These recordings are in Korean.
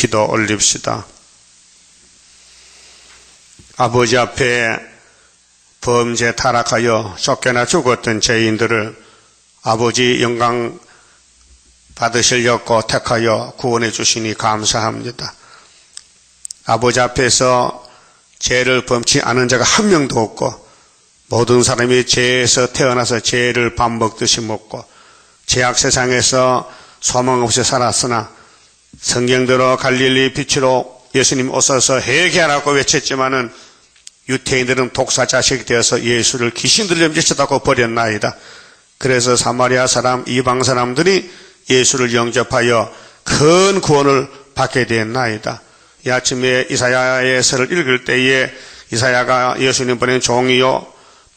기도 올립시다. 아버지 앞에 범죄 타락하여 쫓겨나 죽었던 죄인들을 아버지 영광 받으시려고 택하여 구원해 주시니 감사합니다. 아버지 앞에서 죄를 범치 않은 자가 한 명도 없고 모든 사람이 죄에서 태어나서 죄를 밥 먹듯이 먹고 죄악 세상에서 소망 없이 살았으나 성경대로 갈릴리 빛으로 예수님 오셔서 회개하라고 외쳤지만은 유태인들은 독사 자식이 되어서 예수를 귀신들 염지쳤다고 버렸나이다. 그래서 사마리아 사람, 이방 사람들이 예수를 영접하여 큰 구원을 받게 되었나이다. 이 아침에 이사야의 서를 읽을 때에 이사야가 예수님 보낸 종이요,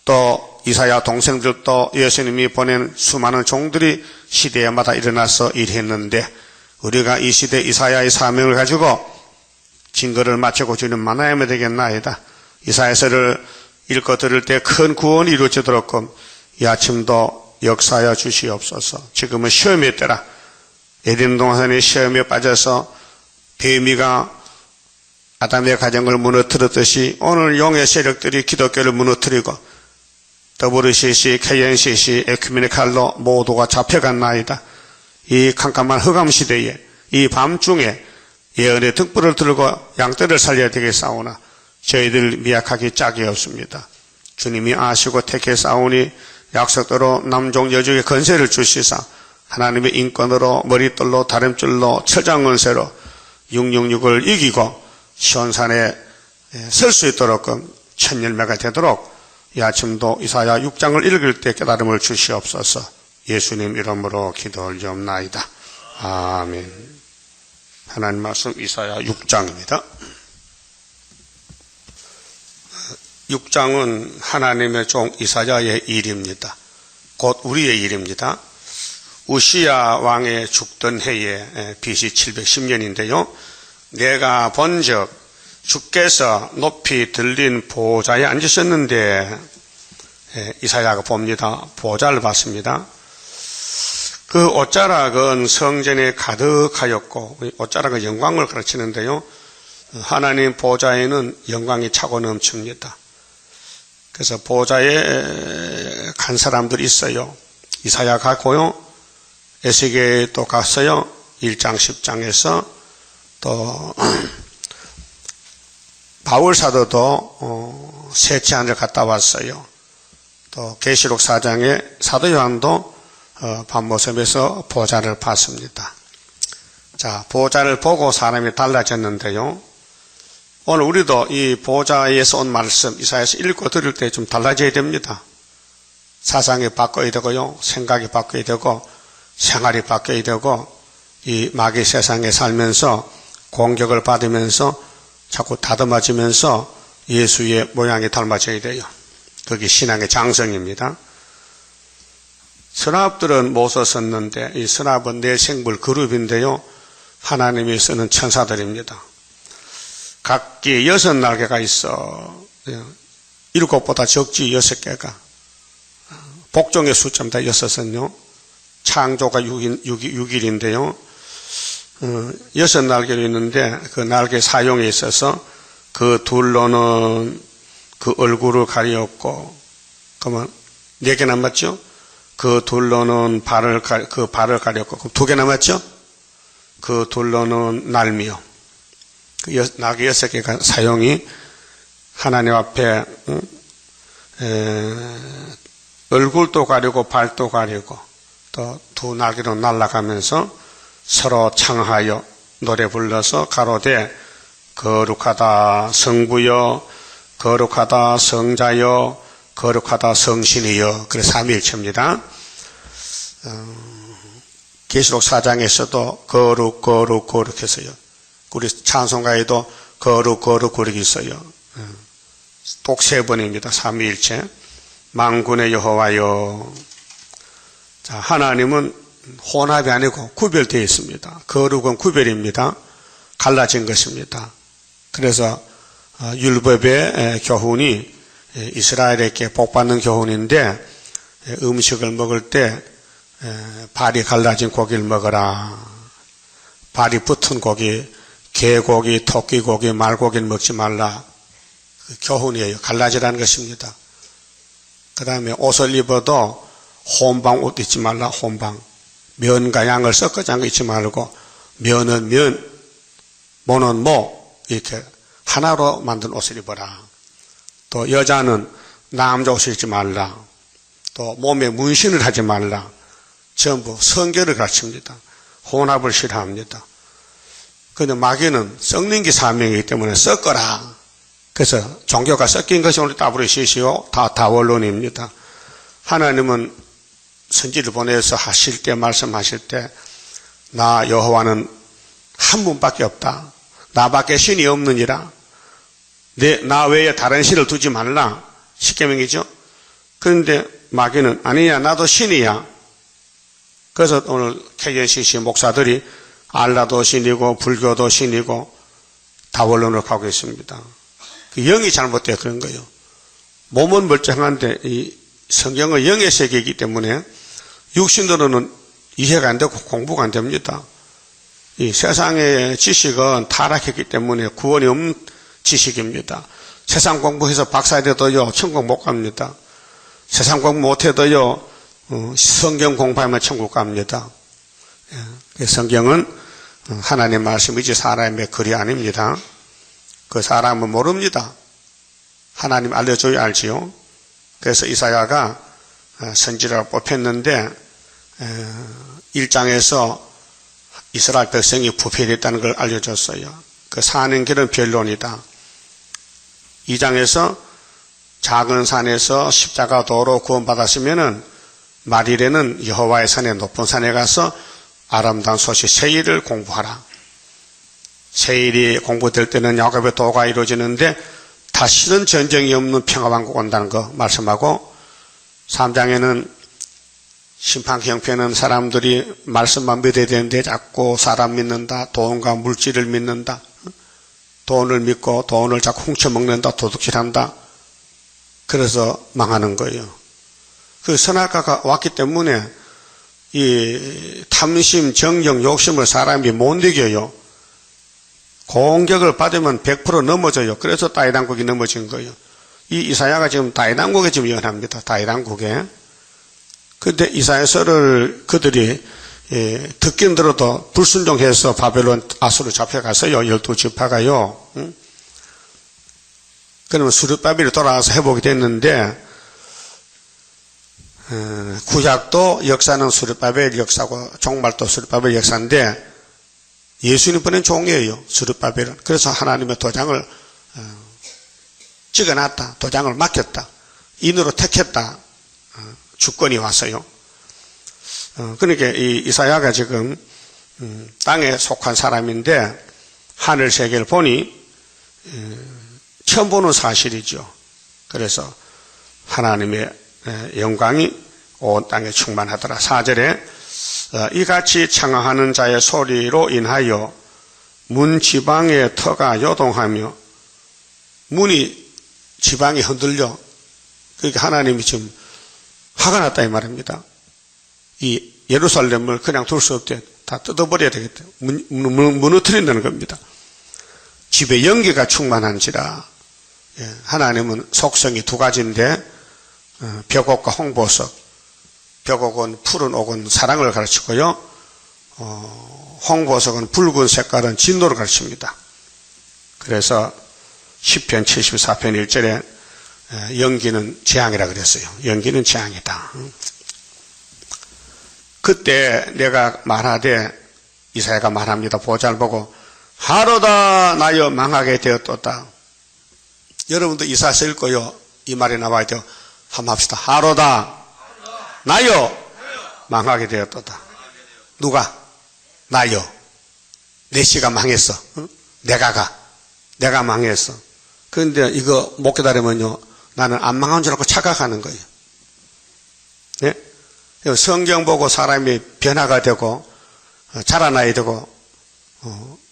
또 이사야 동생들도 예수님이 보낸 수많은 종들이 시대마다 일어나서 일했는데 우리가 이 시대 이사야의 사명을 가지고 증거를 마치고 주는 만나야만 되겠나이다. 이사야서를 읽고 들을 때 큰 구원이 이루어지도록 이 아침도 역사하여 주시옵소서. 지금은 시험의 때라 에덴 동산의 시험에 빠져서 뱀이가 아담의 가정을 무너뜨렸듯이 오늘 용의 세력들이 기독교를 무너뜨리고 WCC, KNCC, 에큐메니칼로 모두가 잡혀갔나이다. 이 캄캄한 흑암 시대에 이 밤중에 예언의 등불을 들고 양떼를 살려야 되겠사오나 저희들 미약하기 짝이 없습니다. 주님이 아시고 택했사오니 약속대로 남종 여족의 건세를 주시사 하나님의 인권으로 머릿돌로 다림줄로 철장건세로 666을 이기고 시온산에 설 수 있도록 천열매가 되도록 이 아침도 이사야 6장을 읽을 때 깨달음을 주시옵소서. 예수님 이름으로 기도 올리옵나이다. 아멘. 하나님 말씀 이사야 6장입니다. 6장은 하나님의 종 이사야의 일입니다. 곧 우리의 일입니다. 우시야 왕의 죽던 해에 BC 710년인데요. 내가 본즉 주께서 높이 들린 보좌에 앉으셨는데 이사야가 봅니다. 보좌를 봤습니다. 그 옷자락은 성전에 가득하였고 옷자락은 영광을 가르치는데요. 하나님 보좌에는 영광이 차고 넘칩니다. 그래서 보좌에 간 사람들이 있어요. 이사야 가고요. 에스겔도 갔어요. 1장 10장에서 또 바울 사도도 세치하늘 갔다 왔어요. 또 계시록 4장에 사도 요한도 밤모섬에서 보좌를 봤습니다. 자, 보좌를 보고 사람이 달라졌는데요. 오늘 우리도 이 보좌에서 온 말씀 이사야에서 읽고 들을 때 좀 달라져야 됩니다. 사상이 바뀌어야 되고요. 생각이 바뀌어야 되고 생활이 바뀌어야 되고 이 마귀 세상에 살면서 공격을 받으면서 자꾸 다듬어지면서 예수의 모양이 닮아져야 돼요. 그게 신앙의 장성입니다. 선압들은 못 썼는데 이 선압은 내생물 그룹인데요. 하나님이 쓰는 천사들입니다. 각기 6날개가 있어. 7보다 적지 6개가. 복종의 숫자입니다. 6은요. 창조가 6일인데요. 6날개로 있는데 그 날개 사용에 있어서 그 둘로는 그 얼굴을 가리었고, 그러면 4개 남았죠? 그 둘로는 발을 가렸고, 그럼 2개 남았죠? 그 둘로는 날미요. 그 날개 6개가 사용이 하나님 앞에, 얼굴도 가리고 발도 가리고 또 2 날개로 날아가면서 서로 창하여 노래 불러서 가로되 거룩하다 성부여 거룩하다 성자여 거룩하다 성신이여. 그래서 삼위일체입니다. 계시록 4장에서도 거룩 했어요. 우리 찬송가에도 거룩 있어요. 꼭 3번입니다. 삼위일체. 만군의 여호와여. 자, 하나님은 혼합이 아니고 구별되어 있습니다. 거룩은 구별입니다. 갈라진 것입니다. 그래서 율법의 교훈이 이스라엘에게 복받는 교훈인데 음식을 먹을 때 발이 갈라진 고기를 먹어라. 발이 붙은 고기 개고기, 토끼고기, 말고기는 먹지 말라. 그 교훈이에요. 갈라지라는 것입니다. 그 다음에 옷을 입어도 혼방 옷 입지 말라. 혼방. 면과 양을 섞어서 한 거 입지 말고, 면은 면, 모는 모, 이렇게 하나로 만든 옷을 입어라. 또 여자는 남자 옷을 입지 말라. 또 몸에 문신을 하지 말라. 전부 성결을 가르칩니다. 혼합을 싫어합니다. 그런데 마귀는 썩는 게 사명이기 때문에 섞어라. 그래서 종교가 섞인 것이 오늘 따블의 시시요 다 원론입니다. 하나님은 선지를 보내서 하실 때 말씀하실 때 나 여호와는 한 분밖에 없다. 나밖에 신이 없느니라. 나 외에 다른 신을 두지 말라. 십계명이죠. 그런데 마귀는 아니야 나도 신이야. 그래서 오늘 KNCC 목사들이 알라도 신이고 불교도 신이고 다원론을 가고 있습니다. 그 영이 잘못되어 그런 거예요. 몸은 멀쩡한데 이 성경은 영의 세계이기 때문에 육신으로는 이해가 안 되고 공부가 안 됩니다. 이 세상의 지식은 타락했기 때문에 구원이 없는 지식입니다. 세상 공부해서 박사 돼도요 천국 못 갑니다. 세상 공부 못해도요 성경 공부하면 천국 갑니다. 성경은 하나님 말씀이지 사람의 글이 아닙니다. 그 사람은 모릅니다. 하나님 알려줘야 알지요. 그래서 이사야가 선지자로 뽑혔는데 1장에서 이스라엘 백성이 부패했다는 걸 알려줬어요. 그 사는 길은 변론이다. 2장에서 작은 산에서 십자가 도로 구원받았으면은 말일에는 여호와의 산에 높은 산에 가서 아름다운 소식 세일을 공부하라. 세일이 공부될 때는 야곱의 도가 이루어지는데 다시는 전쟁이 없는 평화왕국 온다는 거 말씀하고 3장에는 심판 형편은 사람들이 말씀만 믿어야 되는데 자꾸 사람 믿는다. 돈과 물질을 믿는다. 돈을 믿고 돈을 자꾸 훔쳐먹는다. 도둑질한다. 그래서 망하는 거예요. 그 선악과가 왔기 때문에 이 탐심, 정욕, 욕심을 사람이 못 이겨요. 공격을 받으면 100% 넘어져요. 그래서 다윗왕국이 넘어진 거예요. 이 이사야가 지금 다윗왕국에 지금 연합니다. 다윗왕국에. 근데 이사야서를 그들이 듣긴 들어도 불순종해서 바벨론 아수르 잡혀갔어요. 12지파가요. 그러면 수르바벨이 돌아와서 회복이 됐는데 구약도 역사는 수르바벨 역사고 종말도 수르바벨 역사인데 예수님 보낸 종이에요. 수르바벨은. 그래서 하나님의 도장을 찍어놨다. 도장을 맡겼다. 인으로 택했다. 주권이 왔어요. 그러니까 이 이사야가 지금 땅에 속한 사람인데 하늘 세계를 보니 처음 보는 사실이죠. 그래서 하나님의 영광이 온 땅에 충만하더라. 4절에 이같이 창하는 자의 소리로 인하여 문 지방의 터가 요동하며 문이 지방이 흔들려. 그러니까 하나님이 지금 화가 났다 이 말입니다. 이 예루살렘을 그냥 둘 수 없대. 다 뜯어버려야 되겠다. 무너뜨린다는 겁니다. 집에 연기가 충만한지라. 하나님은 속성이 두 가지인데 벽옥과 홍보석. 벽옥은 푸른 옥은 사랑을 가르치고요. 홍보석은 붉은 색깔은 진노를 가르칩니다. 그래서 시편 74편 1절에 연기는 재앙이라 그랬어요. 연기는 재앙이다. 그때 내가 말하되 이사야가 말합니다. 보좌를 보고 하루다 나여 망하게 되었도다. 여러분도 이사야서 읽고요. 이 말이 나와야 돼요. 한번 합시다. 하루다 나여 망하게 되었도다. 누가? 나여. 내 씨가 망했어. 내가 망했어. 그런데 이거 못 기다리면요. 나는 안 망한 줄 알고 착각하는 거예요. 예? 성경 보고 사람이 변화가 되고 자라나야 되고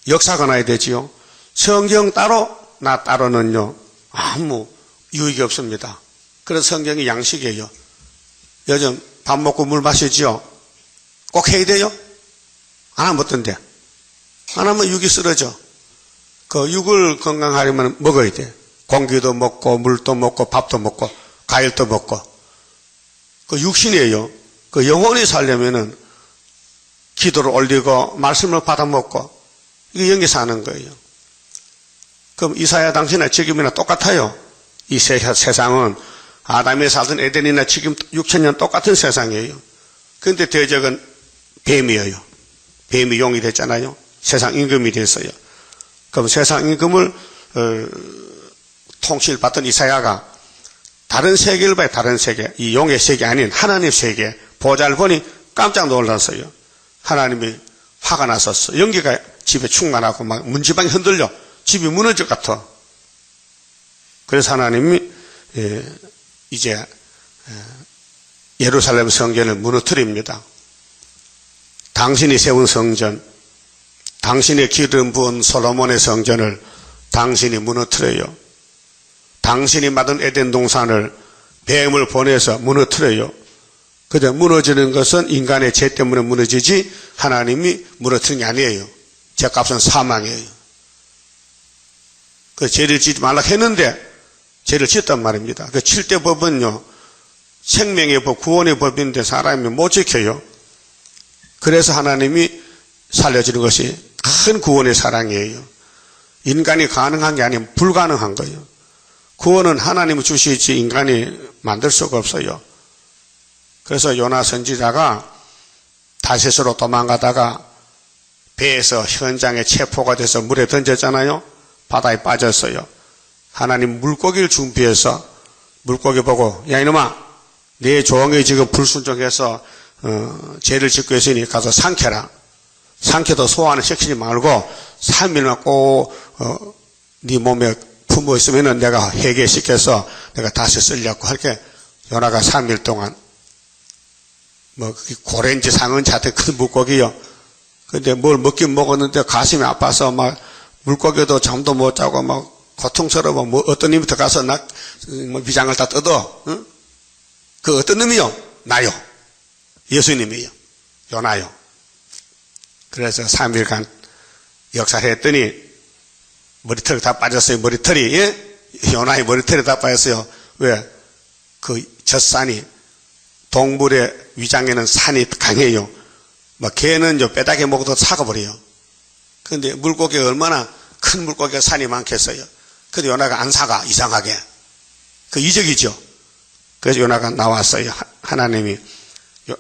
역사가 나야 되지요. 성경 따로 나 따로는요. 아무 유익이 없습니다. 그래서 성경이 양식이에요. 요즘 밥 먹고 물 마시지요. 꼭 해야 돼요? 안 하면 어떤데? 안 하면 육이 쓰러져. 그 육을 건강하려면 먹어야 돼. 공기도 먹고 물도 먹고 밥도 먹고 과일도 먹고. 그 육신이에요. 그 영혼이 살려면은 기도를 올리고 말씀을 받아 먹고 이게 영이 사는 거예요. 그럼 이사야 당시나 지금이나 똑같아요. 이 세상은 아담이 살던 에덴이나 지금 6,000년 똑같은 세상이에요. 그런데 대적은 뱀이에요. 뱀이 용이 됐잖아요. 세상 임금이 됐어요. 그럼 세상 임금을 통치받던 이사야가 다른 세계를 봐요. 다른 세계. 이 용의 세계 아닌 하나님 세계 보좌를 보니 깜짝 놀랐어요. 하나님이 화가 났었어. 연기가 집에 충만하고 막 문지방이 흔들려 집이 무너질 것 같아. 그래서 하나님이 이제 예루살렘 성전을 무너뜨립니다. 당신이 세운 성전, 당신의 기름 부은 솔로몬의 성전을 당신이 무너뜨려요. 당신이 만든 에덴 동산을 뱀을 보내서 무너뜨려요. 그런데 무너지는 것은 인간의 죄 때문에 무너지지 하나님이 무너뜨린 게 아니에요. 죄값은 사망이에요. 그 죄를 짓지 말라 했는데 죄를 짓단 말입니다. 그 7대 법은요, 생명의 법, 구원의 법인데 사람이 못 지켜요. 그래서 하나님이 살려주는 것이 큰 구원의 사랑이에요. 인간이 가능한 게 아니면 불가능한 거예요. 구원은 하나님이 주시지 인간이 만들 수가 없어요. 그래서 요나 선지자가 다시스로 도망가다가 배에서 현장에 체포가 돼서 물에 던졌잖아요. 바다에 빠졌어요. 하나님 물고기를 준비해서 물고기 보고 야 이놈아 네 종이 지금 불순종해서 죄를 짓고 있으니 가서 삼켜라. 삼켜도 소화는 시키지 말고 3일만 꼭 네 몸에 품어 있으면 내가 회개시켜서 내가 다시 쓰려고 할게. 요나가 3일 동안 뭐 고랭지 상은 자태 큰 물고기요. 근데 뭘 먹긴 먹었는데 가슴이 아파서 막 물고기도 잠도 못 자고 막 고통스러워. 뭐 어떤 놈이 들어가서 뭐 비장을 다 뜯어. 응? 그 어떤 놈이요? 나요. 예수님이요. 요나요. 그래서 3일간 역사를 했더니 머리털이 다 빠졌어요. 머리털이. 예? 요나의 머리털이 다 빠졌어요. 왜? 그 젖산이 동물의 위장에는 산이 강해요. 막 개는 뼈다귀 먹어도 사가버려요. 그런데 물고기가 얼마나 큰 물고기가 산이 많겠어요. 그래도 요나가 안 사가 이상하게. 그 이적이죠. 그래서 요나가 나왔어요. 하나님이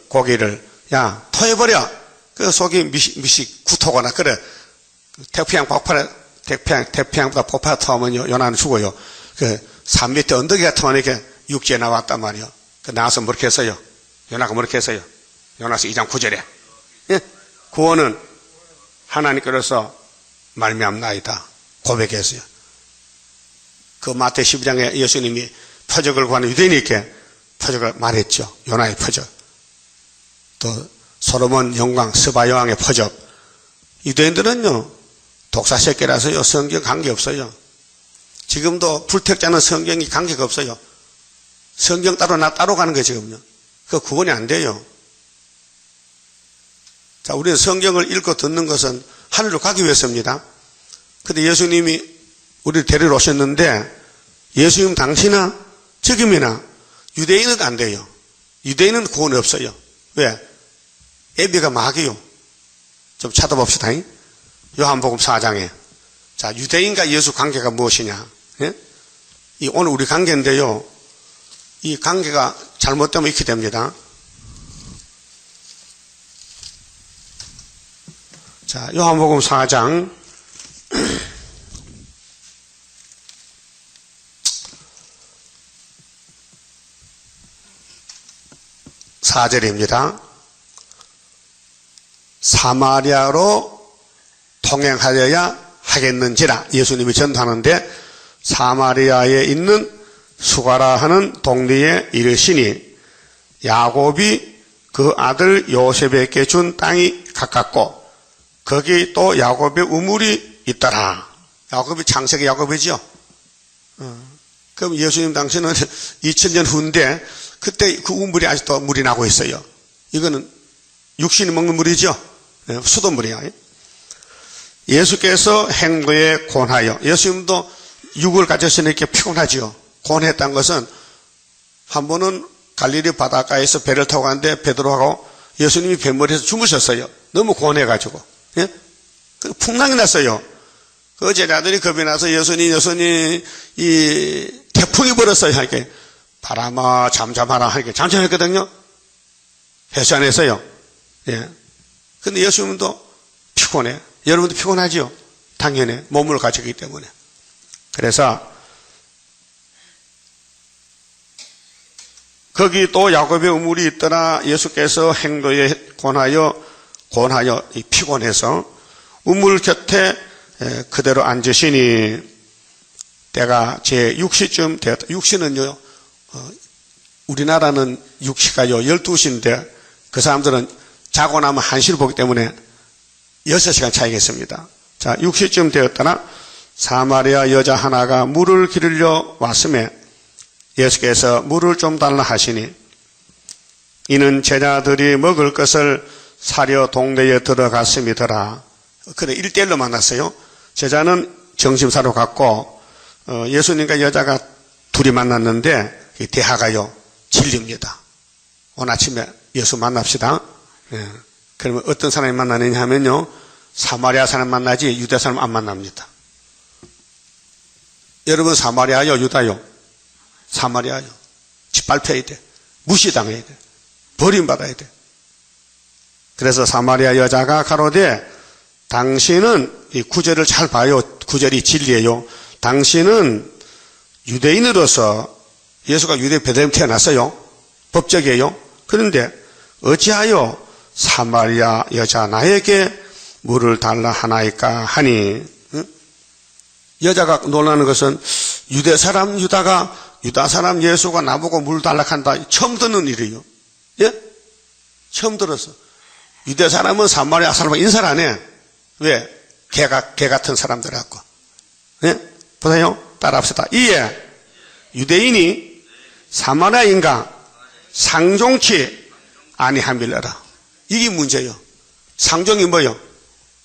고기를 야 토해버려. 그 속이 미식 구토거나 그래. 태평양보다 폭발에 토하면요 요나는 죽어요. 그 산 밑에 언덕에 토하면 이렇게 육지에 나왔단 말이요. 그 나와서 뭐렇게 했어요? 요나가 뭐렇게 했어요? 요나서 2장 9절에 예? 구원은 하나님께로서 말미암나이다 고백했어요. 그 마태 12장에 예수님이 표적을 구하는 유대인에게 표적을 말했죠. 요나의 표적, 또 솔로몬 영광 스바 여왕의 표적. 유대인들은요 독사새끼라서요 성경 관계없어요. 지금도 불택자는 성경이 관계가 없어요. 성경 따로 나 따로 가는 거예요 지금요. 그 구원이 안 돼요. 자, 우리는 성경을 읽고 듣는 것은 하늘로 가기 위해서입니다. 근데 예수님이 우리를 데리러 오셨는데 예수님 당시나 지금이나 유대인은 안 돼요. 유대인은 구원이 없어요. 왜? 애비가 마귀요. 좀 찾아봅시다. 요한복음 4장에. 자, 유대인과 예수 관계가 무엇이냐? 예? 이 오늘 우리 관계인데요. 이 관계가 잘못되면 이렇게 됩니다. 자, 요한복음 4장 4절입니다. 사마리아로 통행하여야 하겠는지라 예수님이 전도하는데 사마리아에 있는 수가라 하는 동네에 이르시니 야곱이 그 아들 요셉에게 준 땅이 가깝고 거기 또 야곱의 우물이 있더라. 야곱이 창세기 야곱이죠. 그럼 예수님 당시는 2000년 후인데 그때 그 우물이 아직도 물이 나고 있어요. 이거는 육신이 먹는 물이죠. 수돗물이야. 예수께서 행도에 권하여, 예수님도 육을 가졌으니 이렇게 피곤하지요. 권했다는 것은 한 번은 갈릴리 바닷가에서 배를 타고 가는데 베드로하고 예수님이 뱃머리에서 주무셨어요. 너무 권해가지고. 예? 풍랑이 났어요. 그 제자들이 겁이 나서 예수님, 이 태풍이 불었어요. 이렇게 바람아, 잠잠하라. 이렇게 잠잠했거든요. 해수 안에서요. 예. 근데 예수님도 피곤해. 여러분도 피곤하지요? 당연히. 몸을 가지기 때문에. 그래서 거기 또 야곱의 우물이 있더라. 예수께서 행도에 권하여 피곤해서 우물 곁에 그대로 앉으시니 때가 제 6시쯤 되었다. 6시는요, 우리나라는 6시가요 12시인데 그 사람들은 자고 나면 1시를 보기 때문에 6시간 차이겠습니다. 자, 6시쯤 되었다나 사마리아 여자 하나가 물을 기르려 왔음에 예수께서 물을 좀 달라 하시니 이는 제자들이 먹을 것을 사려 동네에 들어갔음이더라. 그래, 1대1로 만났어요. 제자는 점심사러 갔고 예수님과 여자가 둘이 만났는데 대화가요 질립니다. 오늘 아침에 예수 만납시다. 예. 그러면 어떤 사람이 만나느냐 하면요, 사마리아 사람 만나지 유다 사람 안 만납니다. 여러분, 사마리아요 유다요? 사마리아요. 짓밟혀야 돼. 무시당해야 돼. 버림받아야 돼. 그래서 사마리아 여자가 가로되 당신은, 이 구절을 잘 봐요. 구절이 진리예요. 당신은 유대인으로서, 예수가 유대 베들레헴 태어났어요. 법적이에요. 그런데 어찌하여 사마리아 여자 나에게 물을 달라 하나이까 하니, 응? 여자가 놀라는 것은 유다 사람 예수가 나보고 물 달라 한다. 처음 듣는 일이에요. 예? 처음 들었어. 유대 사람은 사마리아 사람과 인사를 안 해. 왜? 개 같은 사람들하고. 예? 보세요. 따라합시다. 이에 유대인이 사마리아인가 상종치 아니함이라라. 이게 문제예요. 상종이 뭐예요?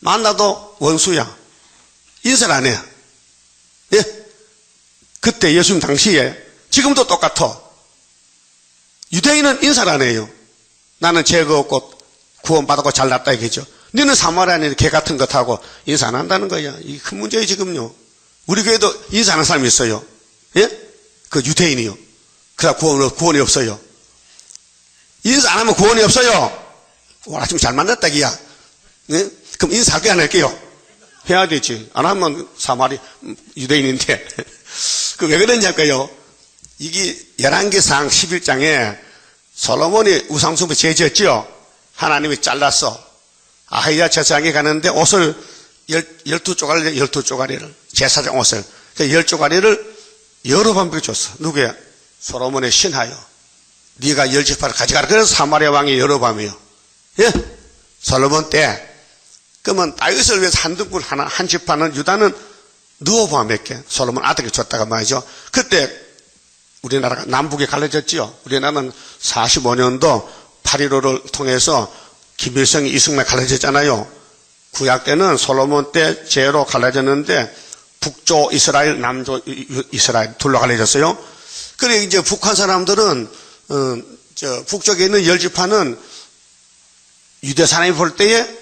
만나도 원수야. 인사를 안 해. 예? 그때 예수님 당시에, 지금도 똑같아. 유대인은 인사를 안 해요. 나는 죄가 없고 구원받았고 잘났다 이거죠. 너는 사마리아인이 개 같은 것하고 인사 안 한다는 거야. 이게 큰 문제예요 지금요. 우리 교회도 인사하는 사람이 있어요. 예? 그 유대인이요. 그래 구원이 없어요. 인사 안 하면 구원이 없어요. 오늘 아침 잘 만났다 기야. 예? 그럼 인사할게 안 할게요? 해야 되지. 안 하면 유대인인데. 그 왜 그러냐고요. 이게 열왕기상 11장에 솔로몬이 우상숭배 제지었죠. 하나님이 잘랐어. 아하야 제사장에 가는데 옷을 12쪼가리를 제사장 옷을 10쪼가리를 여러 반백에 줬어. 누구야? 솔로몬의 신하요. 네가 10지파를 가져가라. 그래서 사마리아 왕이 여러 밤이요. 예? 솔로몬 때. 그러면 다윗을 위해서 한 등불 하나, 한 지파는 유다는 누워봐 몇 개. 솔로몬 아들에게 줬다가 말이죠. 그때 우리나라가 남북에 갈라졌지요. 우리나라는 45년도 8.15를 통해서 김일성이 이승만 갈라졌잖아요. 구약 때는 솔로몬 때 제로 갈라졌는데 북조 이스라엘, 남조 이스라엘 둘로 갈라졌어요. 그래 이제 북한 사람들은 북쪽에 있는 10지파는 유대 사람이 볼 때에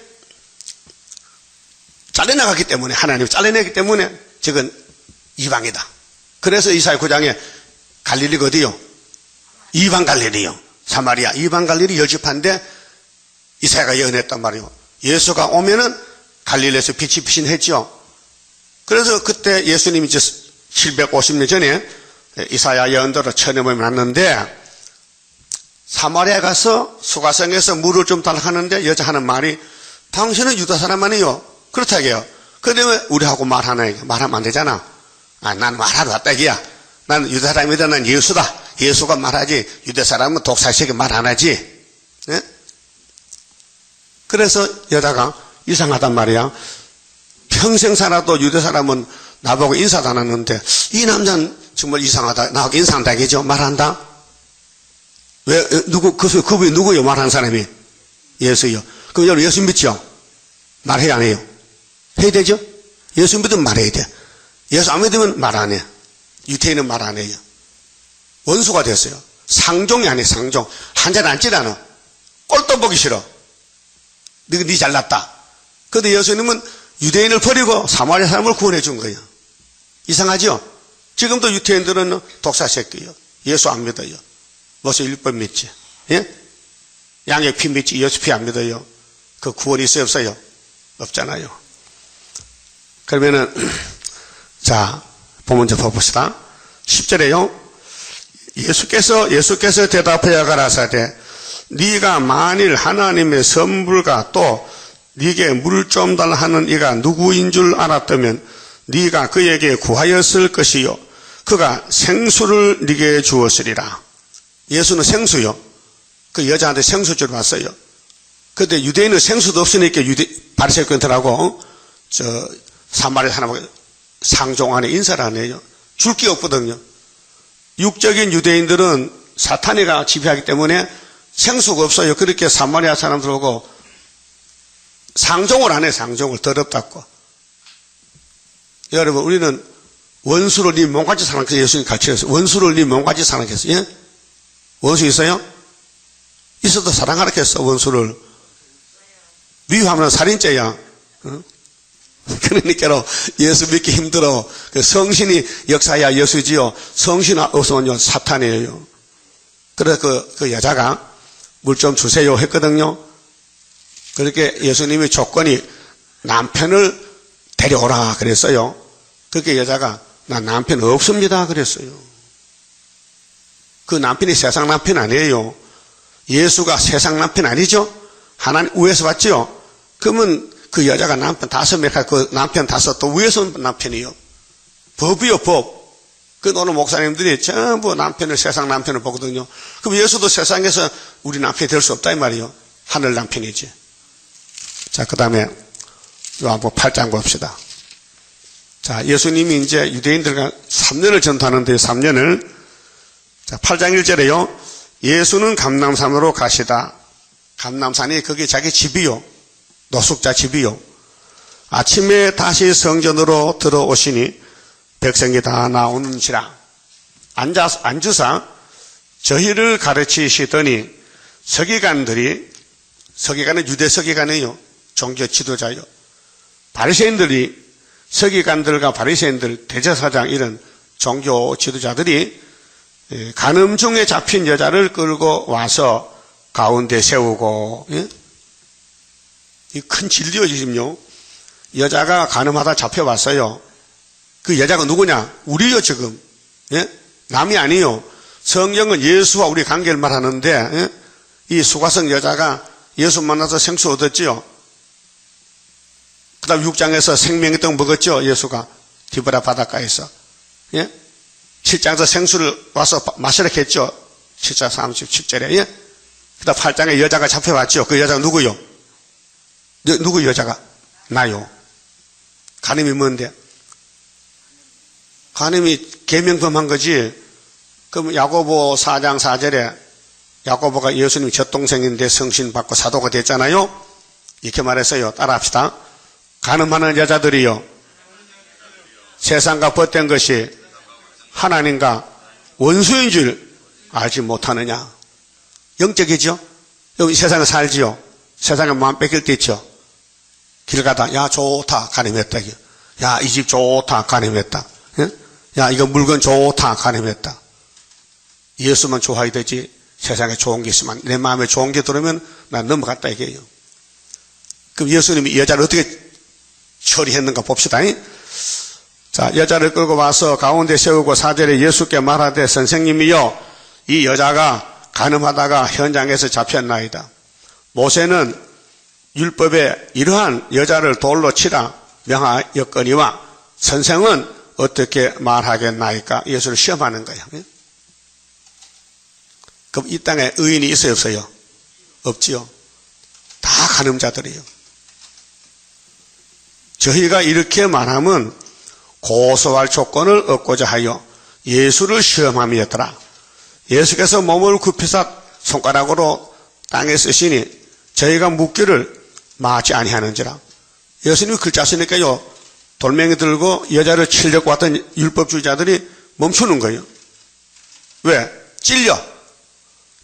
잘려나갔기 때문에, 하나님이 잘려내기 때문에 저건 이방이다. 그래서 이사야 9장에 갈릴리가 어디요? 이방 갈릴리요. 사마리아 이방 갈릴리 10지파인데 이사야가 예언했단 말이에요. 예수가 오면은 갈릴리에서 빛이 피신했죠. 그래서 그때 예수님이 이제 750년 전에 이사야 예언대로 천년을 만났는데 사마리아 가서 수가성에서 물을 좀 달라 하는데 여자 하는 말이 당신은 유다 사람 아니요. 그렇다게요. 그런데 왜 우리하고 말하면 안 되잖아. 난 말하러 왔다 이기야. 나는 유다 사람이다. 난 예수다. 예수가 말하지. 유대 사람은 독사식에 말 안 하지. 네? 그래서 여자가 이상하단 말이야. 평생 살아도 유대 사람은 나보고 인사도 안 하는데 이 남자는 정말 이상하다. 나하고 인사한다 이게죠. 말한다. 왜 그분이 누구요? 말하는 사람이 예수요. 그럼 여러분 예수 믿죠? 말해요 안 해요? 해야 되죠? 예수 믿으면 말해야 돼. 예수 안 믿으면 말 안 해. 유태인은 말 안 해요. 원수가 됐어요. 상종이 아니에요, 상종. 한 자리 앉질 않아. 꼴도 보기 싫어. 네 잘났다. 그런데 예수님은 유대인을 버리고 사마리아 사람을 구원해 준 거예요. 이상하죠? 지금도 유태인들은 독사 새끼요. 예수 안 믿어요. 모세 율법 믿지. 예? 양의 피 믿지. 예수 피 안 믿어요. 그 구원이 있어요, 없어요? 없잖아요. 그러면은, 자, 본문 좀 봅시다. 10절에요. 예수께서 대답하여 가라사대, 네가 만일 하나님의 선불과 또 네게 물 좀 달라 하는 이가 누구인 줄 알았다면 네가 그에게 구하였을 것이요 그가 생수를 네게 주었으리라. 예수는 생수요. 그 여자한테 생수줄 왔어요. 그런데 유대인은 생수도 없으니까 바리새인들하고 사마리아 사람하고 상종 안에 인사를 안 해요. 줄 게 없거든요. 육적인 유대인들은 사탄이가 지배하기 때문에 생수가 없어요. 그렇게 사마리아 사람들하고 상종을 안 해. 상종을 더럽다고. 여러분, 우리는 원수를 네 몸같이 사랑해서 예수님 가르치셨어요. 원수를 네 몸같이 사랑했어요. 예? 원수 있어요? 있어도 사랑하라 했어. 원수를 미워하면 살인죄야. 어? 그러니까 예수 믿기 힘들어. 그 성신이 역사야 예수지요. 성신 없으면요 사탄이에요. 그래서 그 여자가 물 좀 주세요 했거든요. 그렇게 예수님의 조건이 남편을 데려오라 그랬어요. 그렇게 여자가 나 남편 없습니다 그랬어요. 그 남편이 세상 남편 아니에요. 예수가 세상 남편 아니죠? 하나님 위에서 봤죠? 그러면 그 여자가 남편 5명, 그 남편 5 또 위에서 남편이요. 법이요, 법. 그 오늘 목사님들이 전부 세상 남편을 보거든요. 그럼 예수도 세상에서 우리 남편이 될 수 없다 이 말이요. 하늘 남편이지. 자, 그 다음에 요한복음 8장 봅시다. 자, 예수님이 이제 유대인들과 3년을 전도하는데요. 3년을. 자, 8장 1절에요. 예수는 감람산으로 가시다. 감람산이 그게 자기 집이요. 노숙자 집이요. 아침에 다시 성전으로 들어오시니 백성이 다 나오는지라. 앉으사 저희를 가르치시더니 서기관은 유대 서기관이에요. 종교 지도자요. 바리새인들이 서기관들과 바리새인들, 대제사장 이런 종교 지도자들이 간음 중에 잡힌 여자를 끌고 와서 가운데 세우고, 예? 이 큰 진리요 지금요. 여자가 간음하다 잡혀왔어요. 그 여자가 누구냐? 우리요 지금. 예? 남이 아니요. 성경은 예수와 우리 관계를 말하는데, 예? 이 수가성 여자가 예수 만나서 생수 얻었지요. 그 다음 6장에서 생명의 떡 먹었죠. 예수가 디브라 바닷가에서. 예? 7장에서 생수를 와서 마시라 했죠. 7장 37절에. 예? 그 다음 8장에 여자가 잡혀왔죠. 그 여자가 누구요? 누구 여자가? 나요. 간음이 뭔데? 간음이 계명범한 거지. 그럼 야고보 4장 4절에 야고보가 예수님 젖동생인데 성신 받고 사도가 됐잖아요. 이렇게 말했어요. 따라합시다. 간음하는 여자들이요. 세상과 벗된 것이 하나님과 원수인 줄 알지 못하느냐. 영적이죠. 여기 세상에 살지요. 세상에 마음 뺏길 때 있죠. 길 가다 야 좋다 간음했다. 야 이 집 좋다 간음했다. 예? 야 이거 물건 좋다 간음했다. 예수만 좋아야 되지. 세상에 좋은 게 있으면 내 마음에 좋은 게 들어오면 난 넘어갔다 이게요. 그럼 예수님이 이 여자를 어떻게 처리했는가 봅시다. 자, 여자를 끌고 와서 가운데 세우고 4절에 예수께 말하되 선생님이여 이 여자가 간음하다가 현장에서 잡혔나이다. 모세는 율법에 이러한 여자를 돌로 치라 명하였거니와 선생은 어떻게 말하겠나이까? 예수를 시험하는 거예요. 그럼 이 땅에 의인이 있어요 없어요? 없지요. 다 간음자들이에요. 저희가 이렇게 말하면 고소할 조건을 얻고자 하여 예수를 시험함이었더라. 예수께서 몸을 굽히사 손가락으로 땅에 쓰시니 저희가 묻기를 마치 아니하는지라. 예수님이 글자 쓰니까요, 돌멩이 들고 여자를 치려고 왔던 율법주의자들이 멈추는 거예요. 왜? 찔려.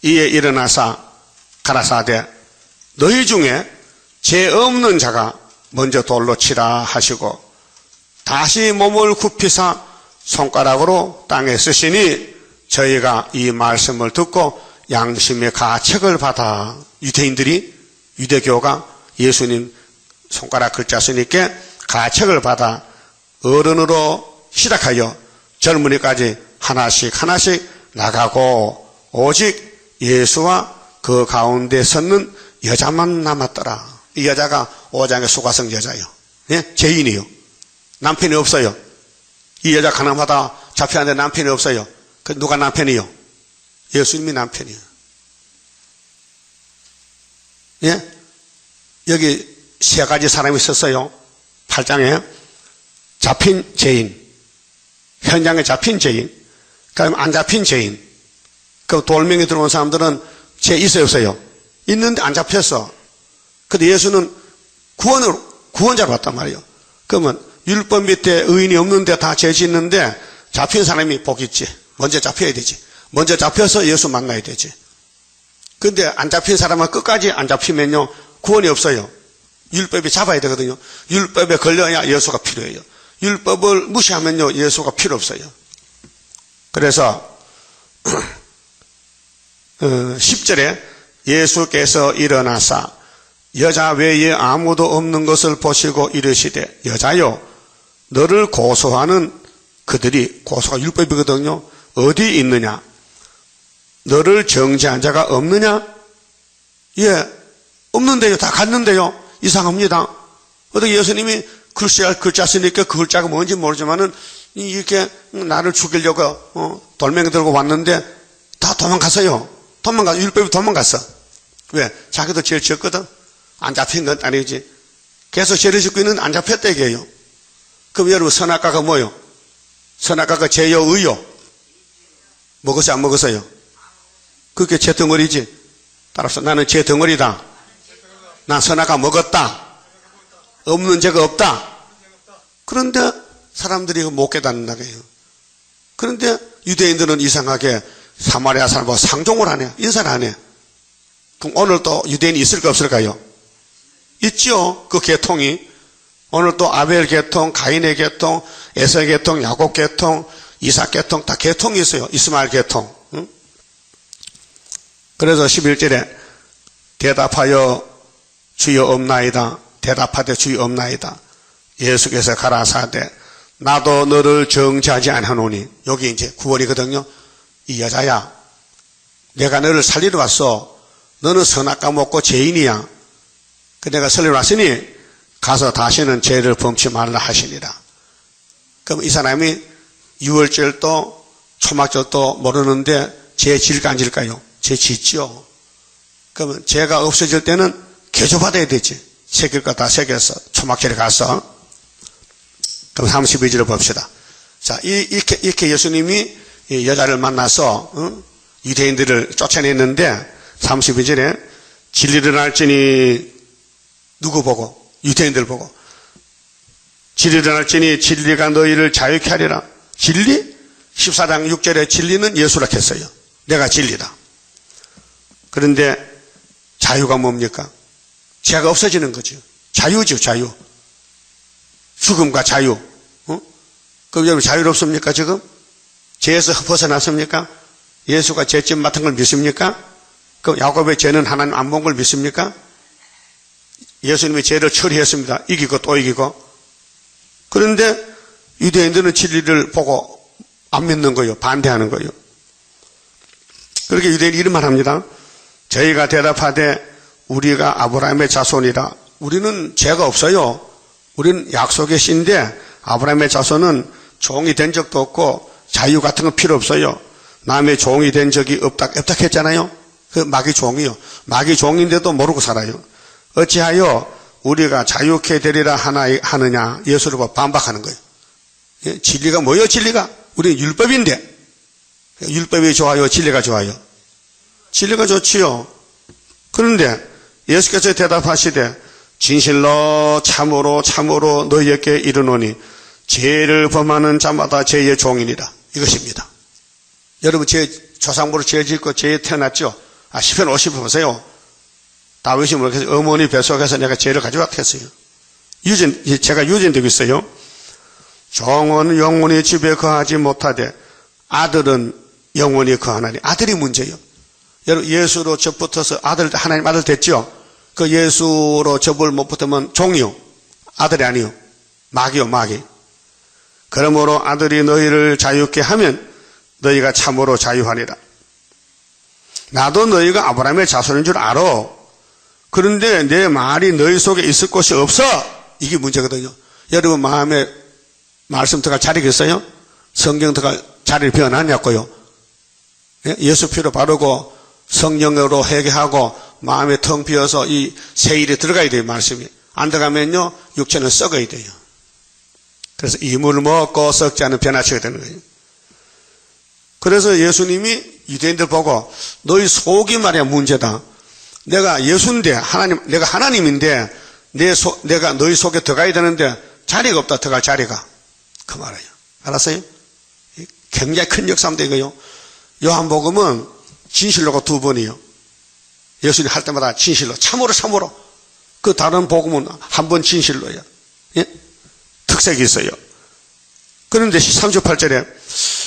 이에 일어나사 가라사대 너희 중에 죄 없는 자가 먼저 돌로 치라 하시고 다시 몸을 굽히사 손가락으로 땅에 쓰시니 저희가 이 말씀을 듣고 양심의 가책을 받아 유대교가 예수님 손가락 글자 쓰니까 가책을 받아 어른으로 시작하여 젊은이까지 하나씩 나가고 오직 예수와 그 가운데 섰는 여자만 남았더라. 이 여자가 5장의 수가성 여자예요. 예? 죄인이요. 남편이 없어요. 이 여자 가난하다 잡혀왔는데 남편이 없어요. 그 누가 남편이요? 예수님이 남편이요. 예? 여기 세 가지 사람이 있었어요. 8장에 잡힌 죄인, 현장에 잡힌 죄인, 그다음에 안 잡힌 죄인. 그 돌멩이 들어온 사람들은 죄 있어요, 없어요? 있는데 안 잡혔어. 근데 예수는 구원자로 왔단 말이에요. 그러면 율법 밑에 의인이 없는데 다 죄 짓는데 잡힌 사람이 복 있지. 먼저 잡혀야 되지. 먼저 잡혀서 예수 만나야 되지. 근데 안 잡힌 사람은 끝까지 안 잡히면요, 구원이 없어요. 율법이 잡아야 되거든요. 율법에 걸려야 예수가 필요해요. 율법을 무시하면요, 예수가 필요 없어요. 그래서 10절에 예수께서 일어나사 여자 외에 아무도 없는 것을 보시고 이르시되 여자여 너를 고소하는 그들이, 고소가 율법이거든요, 어디 있느냐? 너를 정죄한 자가 없느냐? 예, 없는데요. 다 갔는데요. 이상합니다. 어떻게 예수님이 글자 쓰니까 그 글자가 뭔지 모르지만은 이렇게 나를 죽이려고 돌멩이 들고 왔는데 다 도망갔어요. 율법이 도망갔어. 왜? 자기도 죄를 지었거든. 안 잡힌 건 아니지. 계속 죄를 짓고 있는 안 잡혔다 이게요. 그럼 여러분, 선악과가 뭐요? 선악과가 죄요, 의요? 먹었어요, 안 먹었어요? 그게 죄 덩어리지. 따라서 나는 죄 덩어리다. 난 선악과 먹었다. 없는 죄가 없다. 그런데 사람들이 못 깨닫는다 그래요. 그런데 유대인들은 이상하게 사마리아 사람하고 상종을 하네. 인사를 하네. 그럼 오늘 또 유대인이 있을까 없을까요? 있죠. 그 계통이. 오늘 또 아벨 계통, 가인의 계통, 에서 계통, 야곱 계통, 이삭 계통, 다 계통이 있어요. 이스마엘 계통. 응? 그래서 11절에 대답하여 주여 없나이다. 대답하되 주여 없나이다. 예수께서 가라사대 나도 너를 정죄하지 않으노니. 여기 이제 구원이거든요. 이 여자야, 내가 너를 살리러 왔어. 너는 선악과 먹고 죄인이야. 그 내가 살리러 왔으니 가서 다시는 죄를 범치 말라 하시니라. 그럼 이 사람이 유월절도 초막절도 모르는데 죄 질까 안 질까요? 죄 짓죠. 그러면 죄가 없어질 때는 개조받아야 되지. 새길 거 다 새겨서 초막절에 가서. 그럼 32절을 봅시다. 자, 이렇게 예수님이 여자를 만나서 유대인들을 쫓아냈는데 32절에 진리를 알지니 누구 보고? 유대인들 보고. 진리를 알지니 진리가 너희를 자유케 하리라. 진리? 14장 6절에 진리는 예수라 했어요. 내가 진리다. 그런데 자유가 뭡니까? 죄가 없어지는 거죠. 자유죠, 자유. 죽음과 자유. 그럼 여러분 자유는 없습니까, 지금? 죄에서 벗어났습니까? 예수가 죄짐 맡은 걸 믿습니까? 그럼 야곱의 죄는 하나님 안 본 걸 믿습니까? 예수님이 죄를 처리했습니다. 이기고 또 이기고. 그런데 유대인들은 진리를 보고 안 믿는 거예요. 반대하는 거예요. 그렇게 유대인이 이런 말 합니다. 저희가 대답하되 우리가 아브라함의 자손이라. 우리는 죄가 없어요. 우리는 약속의 씨인데 아브라함의 자손은 종이 된 적도 없고 자유 같은 건 필요 없어요. 남의 종이 된 적이 없다 했잖아요. 그 마귀 종이요. 마귀 종인데도 모르고 살아요. 어찌하여 우리가 자유케 되리라 하느냐. 예수를 보고 반박하는 거예요. 예? 진리가 뭐예요, 진리가? 우리는 율법인데. 율법이 좋아요, 진리가 좋아요? 진리가 좋지요. 그런데 예수께서 대답하시되 진실로 참으로 참으로 너희에게 이르노니 죄를 범하는 자마다 죄의 종이니라. 이것입니다. 여러분 조상부로 죄 짓고 죄에 태어났죠? 시편 50을 보세요. 다윗이 그래서 어머니 뱃속에서 내가 죄를 가져왔다 했어요. 제가 유전되고 있어요. 종은 영원히 집에 거하지 못하되 아들은 영원히 거하나니. 아들이 문제예요. 여러분 예수로 접 붙어서 하나님 아들 됐죠? 그 예수로 접을 못 붙으면 종이요. 아들이 아니요. 마귀요, 마귀. 그러므로 아들이 너희를 자유케 하면 너희가 참으로 자유하리라. 나도 너희가 아브라함의 자손인 줄 알아. 그런데 내 말이 너희 속에 있을 곳이 없어. 이게 문제거든요. 여러분 마음에 말씀 들어갈 자리가 있어요? 성경 들어갈 자리를 비워놨냐고요? 예수 피로 바르고 성령으로 회개하고 마음에 텅 비어서 이 세일에 들어가야 돼요. 말씀이. 안 들어가면요 육체는 썩어야 돼요. 그래서 이물을 먹고 썩지 않은 변화체가 되는 거예요. 그래서 예수님이 유대인들 보고 너희 속이 말이야 문제다. 내가 예수인데 내가 하나님인데 내가 너희 속에 들어가야 되는데 자리가 없다. 들어갈 자리가. 그 말이에요. 알았어요? 굉장히 큰 역사인데 이거요. 요한복음은 진실로가 2번이요. 예수님 할 때마다 진실로 참으로 그 다른 복음은 한 번 진실로예요. 예? 특색이 있어요. 그런데 38절에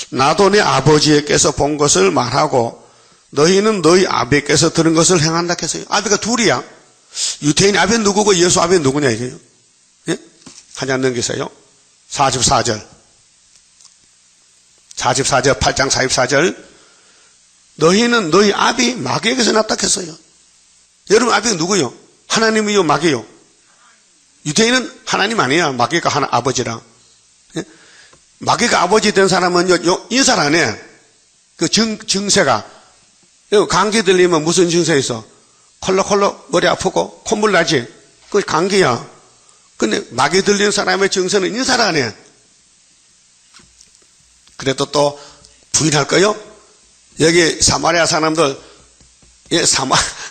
나도 내 아버지께서 본 것을 말하고 너희는 너희 아버지께서 들은 것을 행한다 했어요. 아버지가 둘이야. 유태인 아버지 누구고 예수 아버지 누구냐 이게요. 예? 한장 넘기세요. 44절 8장 44절 너희는 너희 아비 마귀에게서 났다 했어요. 여러분 아비가 누구요? 하나님이요 마귀요? 유대인은 하나님 아니야. 마귀가 아버지라. 예? 마귀가 아버지 된 사람은요 인사를 안 해. 그 증세가 감기 들리면 무슨 증세 있어? 콜록콜록 머리 아프고 콧물 나지? 그게 감기야. 근데 마귀 들리는 사람의 증세는 인사를 안 해. 그래도 또 부인할 거요? 여기 사마리아 사람들,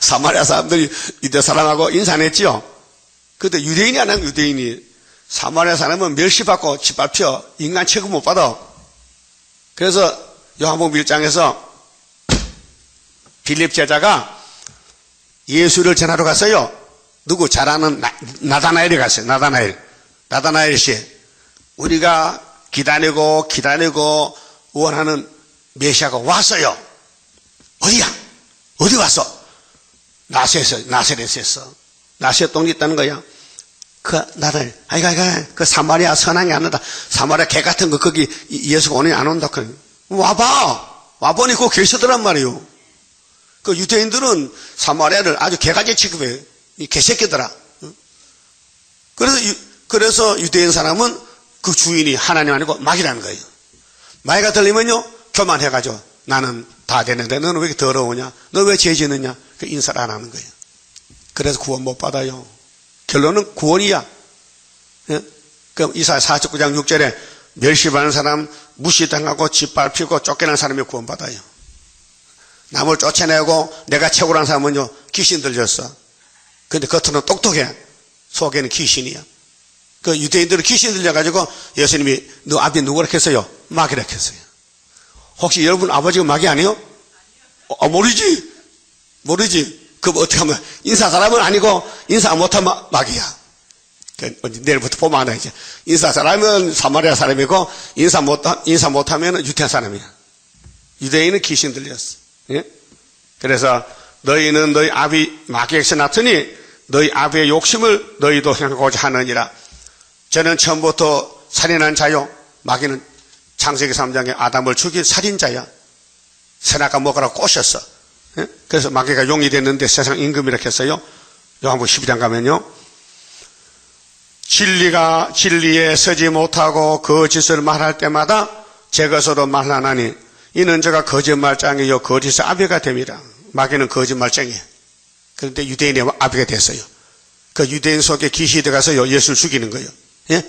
사마리아 사람들이 유대 사람하고 인사 안 했지요? 근데 유대인이 안 한 유대인이. 사마리아 사람은 멸시받고 짓밟혀 인간 취급 못 받아. 그래서 요한복음 1장에서 빌립 제자가 예수를 전하러 갔어요. 누구? 잘 아는 나다나엘이 갔어요. 나다나엘 씨. 우리가 기다리고 원하는 메시아가 왔어요. 어디야? 어디 왔어? 나세렛에서. 나세렛 동네 있다는 거야. 그 사마리아 선왕이 안 온다. 사마리아 개 같은 거 거기 예수가 오느냐 안 온다. 와보니 그거 계시더란 말이에요. 그 유대인들은 사마리아를 아주 개같이 취급해. 이 개새끼더라. 그래서 유대인 사람은 그 주인이 하나님 아니고 마귀라는 거예요. 마귀가 들리면요, 교만해가지고 나는 다 되는데 너는 왜 이렇게 더러우냐? 너 왜 죄 짓느냐? 그 인사를 안 하는 거예요. 그래서 구원 못 받아요. 결론은 구원이야. 예? 그럼 이사야 49장 6절에 멸시받는 사람, 무시당하고 짓밟히고 쫓겨난 사람이 구원받아요. 남을 쫓아내고 내가 최고라는 사람은요, 귀신 들렸어. 근데 겉으로는 똑똑해. 속에는 귀신이야. 그 유대인들은 귀신 들려가지고 예수님이 너 아비 누구라 했어요? 마귀라 했어요. 혹시 여러분 아버지가 마귀 아니에요? 모르지. 그럼 어떻게 하면 인사 사람은 아니고 인사 못하면 마귀야. 내일부터 보면 알아 이제. 인사 사람은 사마리아 사람이고 인사 못하면 유태인 사람이야. 유대인은 귀신 들렸어. 예? 그래서 너희는 너희 아비 마귀에게서 났으니 너희 아비의 욕심을 너희도 행하고자 하느니라. 저는 처음부터 살인한 자요. 마귀는 창세기 3장에 아담을 죽인 살인자야. 선악과 먹으라고 꼬셨어. 예? 그래서 마귀가 용이 됐는데 세상 임금이라고 했어요. 요한복음 12장 가면요. 진리에 서지 못하고 거짓을 말할 때마다 제 것으로 말하나니 이는 저가 거짓말장이요 거짓의 아비가 됩니다. 마귀는 거짓말쟁이에요. 그런데 유대인의 아비가 됐어요. 그 유대인 속에 귀신이 들어가서 예수를 죽이는 거예요. 예?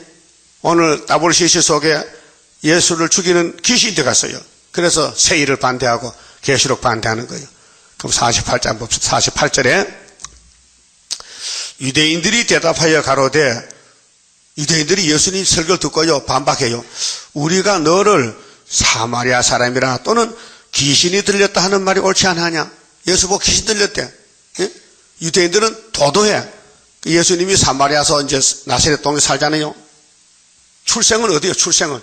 오늘 WCC 속에 예수를 죽이는 귀신이 들어갔어요. 그래서 세일을 반대하고 계시록 반대하는 거예요. 그럼 48장 봅시다. 48절에 유대인들이 대답하여 가로되, 유대인들이 예수님 설교를 듣고요 반박해요. 우리가 너를 사마리아 사람이라 또는 귀신이 들렸다 하는 말이 옳지 않느냐. 예수 보고 귀신 들렸대. 예? 유대인들은 도도해. 예수님이 사마리아서 이제 나사렛 동에 살잖아요. 출생은 어디요? 출생은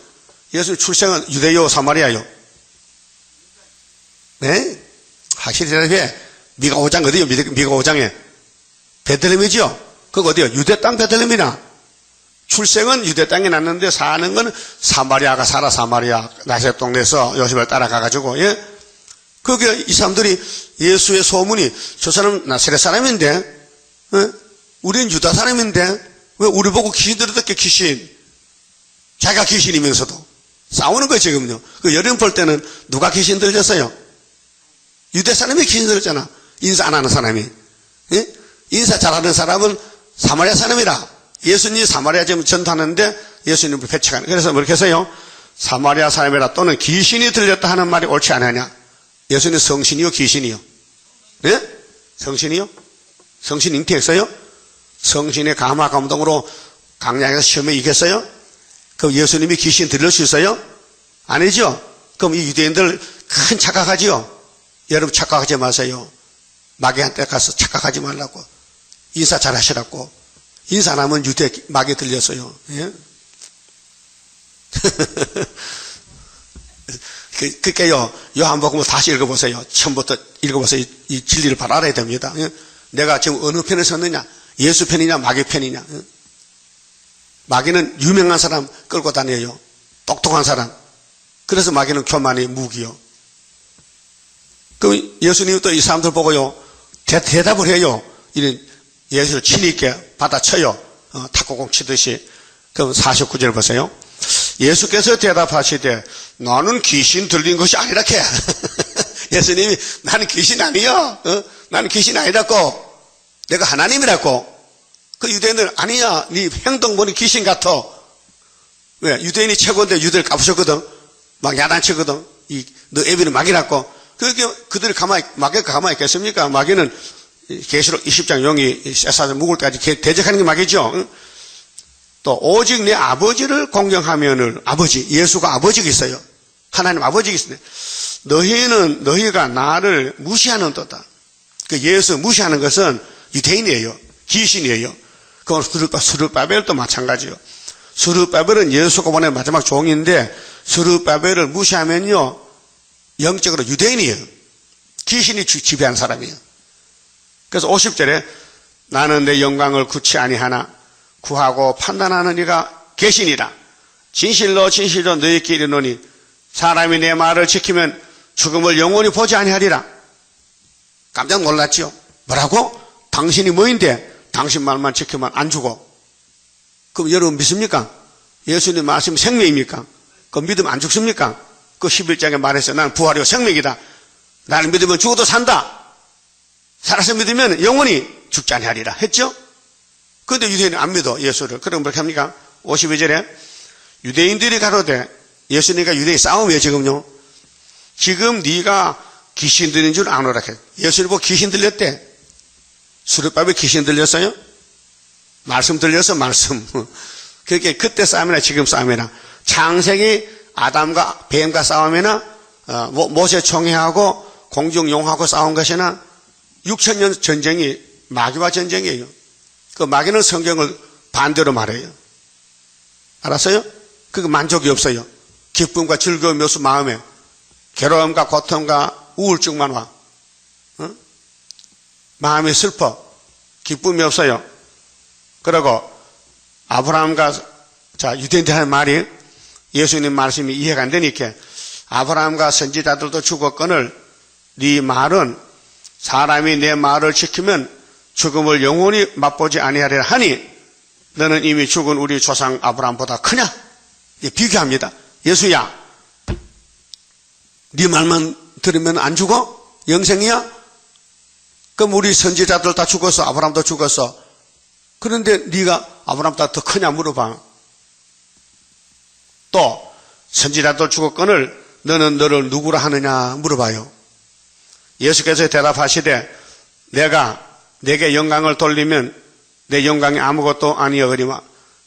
예수 출생은 유대요 사마리아요? 네? 확실히 대답해. 미가 5장 어디요? 미가 5장에 베들레헴이죠? 그거 어디요? 유대 땅 베들레헴이나. 출생은 유대 땅에 났는데 사는 건 사마리아가 살아. 사마리아 나사렛 동네에서 요셉을 따라가가지고, 예? 그게 이 사람들이 예수의 소문이 저 사람 나사렛 사람인데, 예? 우린 유다 사람인데 왜 우리 보고 귀신 들었대? 귀신. 자기가 귀신이면서도 싸우는 거예요 지금요. 그 여름 볼 때는 누가 귀신 들렸어요? 유대 사람이 귀신 들었잖아. 인사 안 하는 사람이. 예? 인사 잘하는 사람은 사마리아 사람이라. 예수님이 사마리아 지금 전도하는데 예수님을 배척하는. 그래서 뭐렇게 해서요? 사마리아 사람이라 또는 귀신이 들렸다 하는 말이 옳지 않느냐. 예수님 성신이요 귀신이요? 예? 성신이요? 성신 잉태했어요? 성신의 감화 감동으로 강약에서 시험에 이겼어요? 그럼 예수님이 귀신 들릴 수 있어요? 아니죠? 그럼 이 유대인들 큰 착각하지요? 여러분 착각하지 마세요. 마귀한테 가서 착각하지 말라고. 인사 잘 하시라고. 인사 안 하면 유대 마귀 들렸어요. 예? 그게요, 요한복음 다시 읽어보세요. 처음부터 읽어보세요. 이 진리를 바로 알아야 됩니다. 예? 내가 지금 어느 편에 섰느냐? 예수 편이냐, 마귀 편이냐? 예? 마귀는 유명한 사람 끌고 다녀요. 똑똑한 사람. 그래서 마귀는 교만의 무기요. 그럼 예수님이 또 이 사람들 보고요, 대답을 해요. 이런 예수를 친있게 받아쳐요. 탁구공 치듯이. 그럼 49절 보세요. 예수께서 대답하시되 나는 귀신 들린 것이 아니라 캐. 예수님이 나는 귀신 아니야. 나는 귀신 아니라고. 내가 하나님이라고. 그 유대인들 아니야. 네 행동 보니 귀신 같아. 왜? 유대인이 최고인데 유대를 까부셨거든. 막 야단치거든. 너 애비는 마귀라고. 그게 그들이 마귀가 가만히 있겠습니까? 마귀는 계시록 20장 용이 쇠사슬 묵을 때까지 대적하는 게 마귀죠. 또 오직 내 아버지를 공경하면은 아버지 예수가 아버지가 있어요. 하나님 아버지가 있어요. 너희가 나를 무시하는 도다. 그 예수 무시하는 것은 유대인이에요. 귀신이에요. 그건 스룹바벨도 마찬가지요. 스룹바벨은 예수가 보낸 마지막 종인데 스룹바벨을 무시하면요 영적으로 유대인이에요. 귀신이 지배한 사람이에요. 그래서 50절에 나는 내 영광을 구치 아니하나 구하고 판단하는 이가 계시니라. 진실로 진실로 너희에게 이르노니 사람이 내 말을 지키면 죽음을 영원히 보지 아니하리라. 깜짝 놀랐죠. 뭐라고? 당신이 뭐인데 당신 말만 지키면 안 죽어. 그럼 여러분 믿습니까? 예수님 말씀 생명입니까? 그 믿으면 안 죽습니까? 그 11장에 말했어요. 나는 부활이요 생명이다. 나를 믿으면 죽어도 산다. 살아서 믿으면 영원히 죽지 아니하리라 했죠? 그런데 유대인은 안 믿어 예수를. 그럼 그렇게 합니까? 52절에 유대인들이 가로되 예수님과 유대인 싸움이에요 지금요. 지금 네가 귀신 들린 줄 아노라 했어요. 예수를 보고 귀신 들렸대. 수르밥에 귀신 들렸어요? 말씀 들려서 말씀. 그게 그때 싸움이나 지금 싸움이나 창세기 아담과 뱀과 싸움이나 모세 총회하고 공중용하고 싸운 것이나 6,000년 전쟁이 마귀와 전쟁이에요. 그 마귀는 성경을 반대로 말해요. 알았어요? 그거 만족이 없어요. 기쁨과 즐거움이 없어 마음에 괴로움과 고통과 우울증만 와. 마음이 슬퍼. 기쁨이 없어요. 그리고 아브라함과 유대인들 하는 말이 예수님 말씀이 이해가 안 되니까 아브라함과 선지자들도 죽었거늘 네 말은 사람이 내 말을 지키면 죽음을 영원히 맛보지 아니하리라 하니 너는 이미 죽은 우리 조상 아브라함보다 크냐? 비교합니다. 예수야, 네 말만 들으면 안 죽어? 영생이야? 그럼 우리 선지자들 다 죽었어. 아브라함도 죽었어. 그런데 네가 아브라함보다 더 크냐 물어봐. 또 선지자들 죽었거늘 너는 너를 누구라 하느냐 물어봐요. 예수께서 대답하시되 내가 내게 영광을 돌리면 내 영광이 아무것도 아니여거니와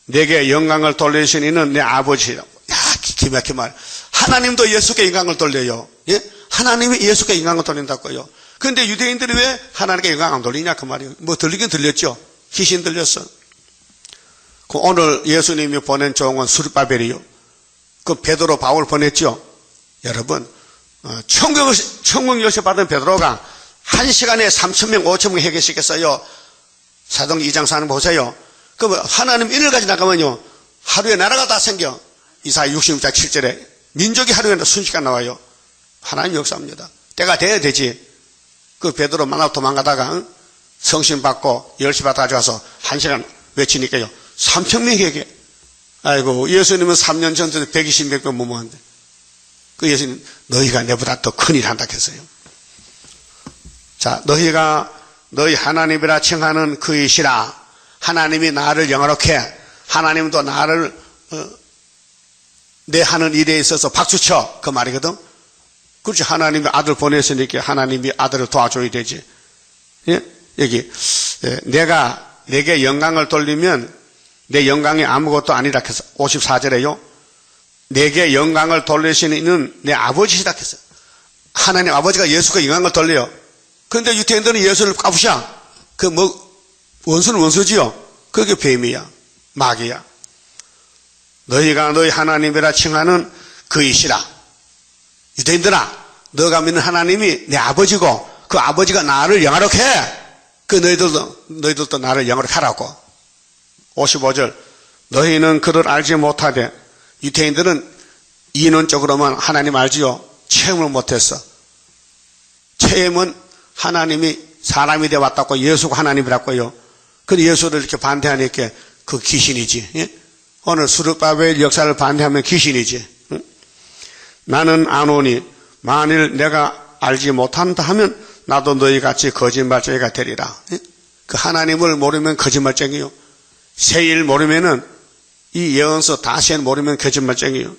내게 영광을 돌리신 이는 내 아버지라. 야, 기가 막힌 말. 하나님도 예수께 영광을 돌려요. 예? 하나님이 예수께 영광을 돌린다고요. 그런데 유대인들이 왜 하나님께 영광 안 돌리냐 그 말이에요. 뭐 들리긴 들렸죠. 귀신 들렸어. 그 오늘 예수님이 보낸 종은 수르바벨이요. 그 베드로 바울 보냈죠. 여러분, 천국 요새 받은 베드로가 1시간에 3,000명, 5,000명 해계시켰어요. 사도행 2장 4는 보세요. 그 하나님 인을까지 나가면요, 하루에 나라가 다 생겨. 이사야 66장 7절에 민족이 하루에 순식간 나와요. 하나님 역사입니다. 때가 돼야 되지. 그 베드로 만나고 도망가다가 성신 받고 10시 받아 가져와서 1시간 외치니까요. 3,000명에게. 아이고, 예수님은 3년 전부터 120명 못 모았는데. 그 예수님, 너희가 내보다 더 큰일 한다 했어요. 자, 너희 하나님이라 칭하는 그이시라. 하나님이 나를 영화롭게, 하나님도 나를, 내 하는 일에 있어서 박수쳐. 그 말이거든. 그렇지. 하나님이 아들 보냈으니까 하나님이 아들을 도와줘야 되지. 예? 여기, 내게 영광을 돌리면 내 영광이 아무것도 아니라 해서 54절에요. 내게 영광을 돌리시는 이는 내 아버지시다 했어요. 하나님 아버지가 예수가 영광을 돌려요. 그런데 유태인들은 예수를 까부셔. 원수는 원수지요. 그게 뱀이야. 마귀야. 너희가 너희 하나님이라 칭하는 그이시라. 유대인들아, 너가 믿는 하나님이 내 아버지고 그 아버지가 나를 영화롭게 해. 그 너희들도 나를 영화롭게 하라고. 55절. 너희는 그를 알지 못하되. 유태인들은 이론적으로만 하나님 알지요. 체험을 못했어. 체험은 하나님이 사람이 되어 왔다고 예수가 하나님이라고요. 근데 예수를 이렇게 반대하니까 그 귀신이지. 예? 오늘 수르바벨 역사를 반대하면 귀신이지. 응? 나는 아노니 만일 내가 알지 못한다 하면 나도 너희같이 거짓말쟁이가 되리라. 예? 그 하나님을 모르면 거짓말쟁이요. 세일 모르면은 이 예언서 다시엔 모르면 거짓말쟁이요.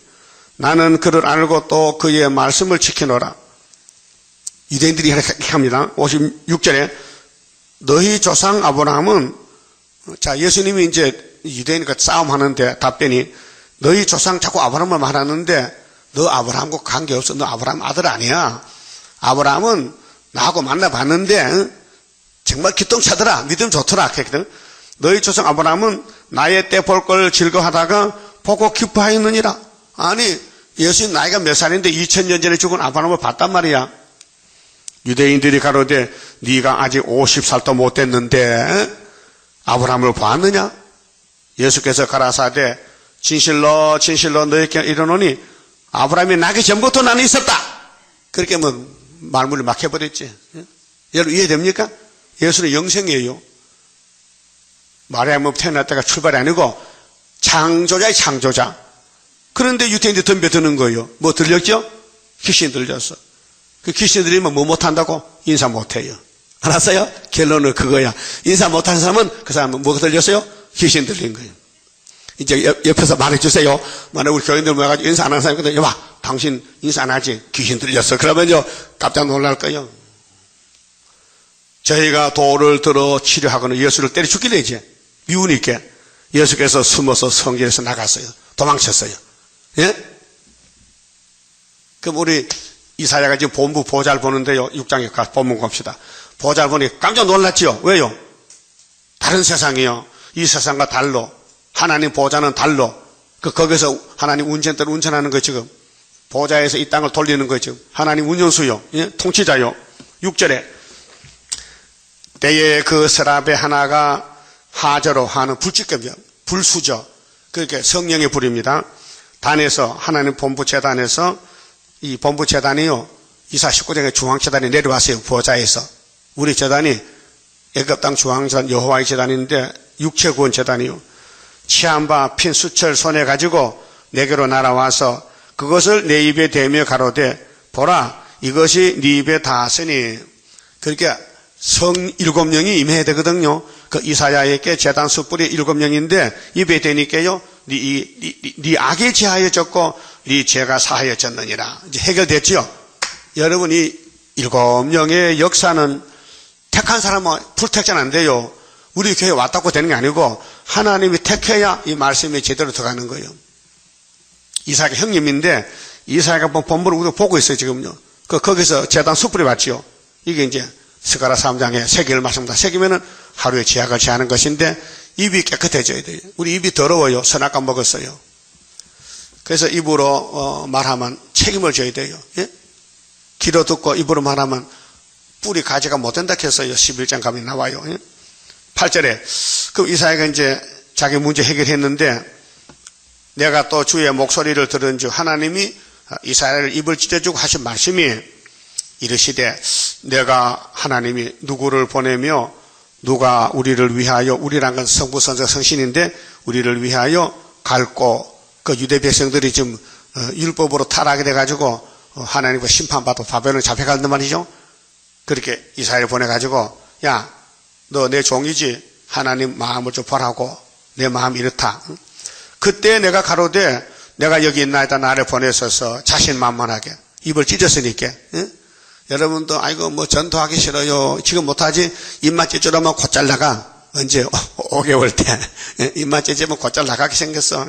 나는 그를 알고 또 그의 말씀을 지키노라. 유대인들이 이렇게 합니다. 56절에 너희 조상 아브라함은, 자, 예수님이 이제 유대인과 싸움하는데 답변이 너희 조상 자꾸 아브라함을 말하는데 너 아브라함과 관계없어. 너 아브라함 아들 아니야. 아브라함은 나하고 만나봤는데 정말 기똥차더라. 믿음 좋더라. 그랬거든. 너희 조상 아브라함은 나의 때 볼 걸 즐거워하다가 보고 기뻐하였느니라. 아니, 예수님 나이가 몇 살인데 2000년 전에 죽은 아브라함을 봤단 말이야. 유대인들이 가로되 네가 아직 50살도 못 됐는데 아브라함을 보았느냐? 예수께서 가라사대 진실로 진실로 너희에게 이르노니 아브라함이 나기 전부터 나는 있었다. 그렇게 뭐 말문을 막 해버렸지. 여러분 이해됩니까? 예수는 영생이에요. 마리아무 태어났다가 출발이 아니고 창조자의 창조자. 그런데 유태인들이 덤벼드는 거예요. 뭐 들렸죠? 귀신 들렸어. 그 귀신 들리면 뭐 못한다고? 인사 못해요. 알았어요? 결론은 그거야. 인사 못하는 사람은 그 사람은 뭐가 들렸어요? 귀신 들린 거예요. 이제 옆에서 말해주세요. 만약 우리 교인들 모여가지고 인사 안 하는 사람이거든. 여봐, 당신 인사 안 하지? 귀신 들렸어. 그러면요, 깜짝 놀랄 거예요. 저희가 돌을 들어 치료하거나 예수를 때려 죽이려 이제. 미우니까 예수께서 숨어서 성전에서 나갔어요. 도망쳤어요. 예? 그럼 우리 이사야가 지금 본부 보잘 보는데요. 6장에 가서 본문 봅시다. 보잘 보니 깜짝 놀랐죠. 왜요? 다른 세상이요. 이 세상과 달로. 하나님 보좌는 달로. 거기서 하나님 운전대로 운전하는 거 지금. 보좌에서 이 땅을 돌리는 거 지금. 하나님 운전수요. 예? 통치자요. 6절에 때에 그 서랍에 하나가 하저로 하는 불직급이요. 불수저. 그렇게 성령의 불입니다. 단에서 하나님 본부 재단에서 이 본부 재단이요. 이사 19장에 중앙재단이 내려왔어요. 보좌에서. 우리 재단이 애굽 땅 중앙재단 여호와의 재단인데 육체구원 재단이요. 취한 바 핀 수철 손에 가지고 내게로 날아와서 그것을 내 입에 대며 가로되 보라 이것이 네 입에 닿았으니. 그러니까 성 7명이 임해야 되거든요. 그 이사야에게 재단 숯불이 7명인데 입에 대니까요. 네 악이 제하여졌고 네 죄가 사하여졌느니라. 이제 해결됐죠. 여러분 이 7명의 역사는 택한 사람은 불택자는 안 돼요. 우리 교회 왔다고 되는 게 아니고 하나님이 택해야 이 말씀이 제대로 들어가는 거예요. 이사야가 형님인데 이사야가 본부를 우리가 보고 있어요 지금요. 거기서 제단 숯불이 받지요. 이게 이제 스가랴 3장에 새기를 말씀다. 새기면은 하루에 지약을 제하는 것인데 입이 깨끗해져야 돼요. 우리 입이 더러워요. 선악과 먹었어요. 그래서 입으로 말하면 책임을 져야 돼요. 예? 귀로 듣고 입으로 말하면 뿌리 가지가 못 된다 했어요. 11장 가면 나와요. 예? 8절에 그럼 이사야가 이제 자기 문제 해결했는데 내가 또 주의 목소리를 들은 즉 하나님이 이스라엘을 입을 찢어주고 하신 말씀이 이르시되 내가 하나님이 누구를 보내며 누가 우리를 위하여 우리란 건 성부 선자 성신인데 우리를 위하여 갈고 그 유대 백성들이 지금 율법으로 타락이 돼가지고 하나님과 심판받고 바벨론에 잡혀간단 말이죠. 그렇게 이스라엘 보내가지고 야 너 내 종이지 하나님 마음을 좀 보라고 내 마음 이렇다. 그때 내가 가로되 내가 여기 있나이다 나를 보내셔서 자신만만하게 입을 찢었으니까 여러분도 아이고 뭐 전도하기 싫어요 지금 못하지 입만 찢으려면 곧잘 나가 언제 5개월 때 입만 찢으면 곧잘 나가게 생겼어.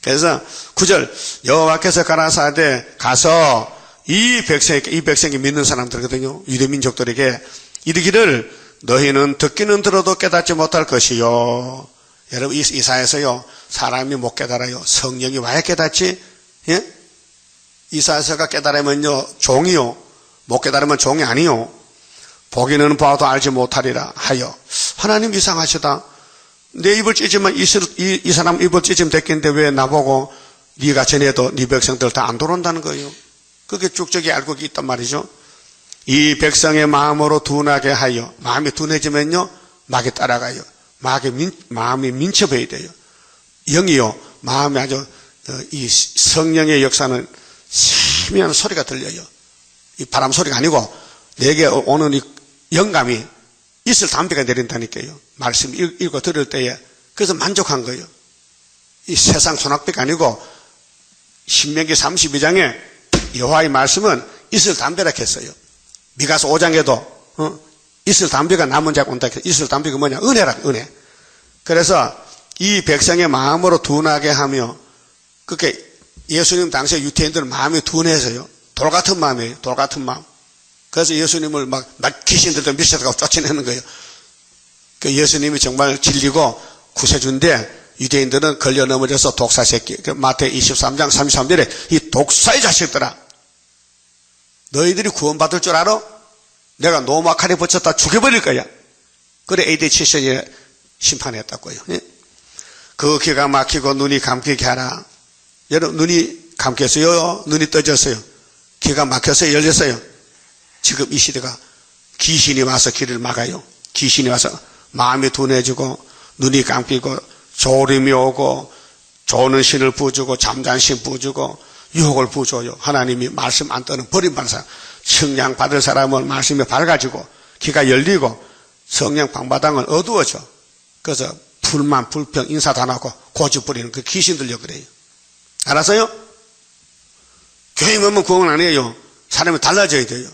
그래서 9절 여호와께서 가라사대 가서 이 백성이 믿는 사람들이거든요. 유대민족들에게 이르기를 너희는 듣기는 들어도 깨닫지 못할 것이요. 여러분 이사야서요 사람이 못 깨달아요. 성령이 와야 깨닫지. 예? 이사야서가 깨달으면요 종이요 못 깨달으면 종이 아니요. 보기는 봐도 알지 못하리라 하여 하나님 이상하시다. 내 입을 찢으면 이 사람 입을 찢으면 됐겠는데 왜 나보고 네가 전에도 네 백성들 다 안 들어온다는 거예요. 그게 쭉저기 알고 있단 말이죠. 이 백성의 마음으로 둔하게 하여 마음이 둔해지면요 막이 따라가요. 마음이 민첩해야 돼요. 영이요 마음이 아주 이 성령의 역사는 세미한 소리가 들려요. 이 바람 소리가 아니고 내게 오는 이 영감이 이슬 담비가 내린다니까요. 말씀 읽고 들을 때에 그래서 만족한 거예요. 이 세상 소낙비가 아니고 신명기 32장에 여호와의 말씀은 이슬 담비라 했어요. 미가서 5장에도 이슬 담비가 남은 자가 온다 했어요. 이슬 담비가 뭐냐 은혜라 은혜. 그래서 이 백성의 마음으로 둔하게 하며 그렇게 예수님 당시에 유태인들은 마음이 둔해서요. 돌 같은 마음이에요. 돌 같은 마음. 그래서 예수님을 막 귀신들도 미쳐서 쫓아내는 거예요. 그 예수님이 정말 진리고 구세주인데 유대인들은 걸려 넘어져서 독사 새끼. 마태 23장 33절에 이 독사의 자식들아 너희들이 구원받을 줄 알아? 내가 노마칼에 붙였다 죽여버릴 거야. 그래 AD 7세기에 심판했다고요. 그 기가 막히고 눈이 감기게 하라. 여러분 눈이 감겼어요? 눈이 떠졌어요? 기가 막혀서 열렸어요? 지금 이 시대가 귀신이 와서 길을 막아요. 귀신이 와서 마음이 둔해지고 눈이 감기고 졸음이 오고 조는 신을 부어주고 잠잔 신 부어주고 유혹을 부어줘요. 하나님이 말씀 안 떠는 버림받은 사람 성령 받을 사람은 말씀이 밝아지고 귀가 열리고 성령 방바닥은 어두워져. 그래서 불만 불평 인사 다 나고 고집 부리는 그 귀신 들려 그래요. 알았어요? 교회 오면 구원 안 해요. 사람이 달라져야 돼요.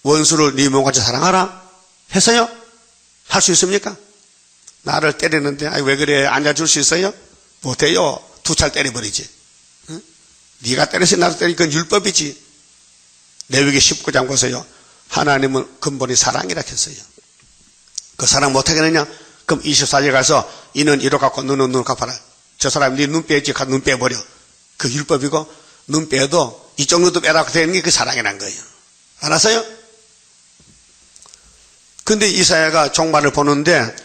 원수를 네 몸같이 사랑하라 했어요? 할 수 있습니까? 나를 때리는데 왜 그래 앉아줄 수 있어요? 못해요. 2찰 때려버리지. 응? 네가 때려서 나도 때리니 그건 율법이지. 레위기 19장 보세요. 하나님은 근본이 사랑이라 했어요. 그 사랑 못하겠느냐? 그럼 24절 가서 이는 이로 갚고 눈은 눈을 갚아라. 저 사람 네 눈 빼지 가서 눈 빼버려. 그 율법이고 눈 빼도 이쪽 눈도 빼라고 되는 게 그 사랑이란 거예요. 알았어요? 근데 이사야가 종말을 보는데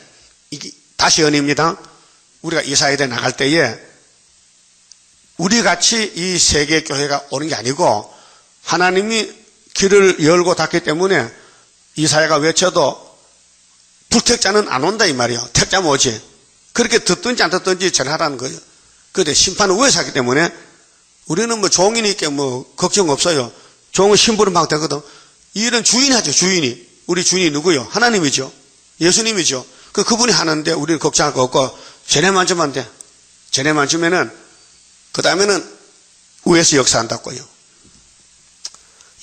이게 다시 연입니다. 우리가 이사야에 나갈 때에 우리 같이 이 세계 교회가 오는 게 아니고 하나님이 길을 열고 닫기 때문에 이사야가 외쳐도 불택자는 안 온다 이 말이에요. 택자면 오지. 그렇게 듣든지 안 듣든지 전하라는 거예요. 그런데 심판은 위에서 하기 때문에 우리는 뭐 종이니까 뭐 걱정 없어요. 종은 심부름 막 되거든. 이 일은 주인이 하죠. 주인이. 우리 주인이 누구요? 하나님이죠. 예수님이죠. 그분이 하는데 우리는 걱정할 거 없고 쟤네만 주면 돼. 쟤네만 주면은 그 다음에는 위에서 역사한다고요.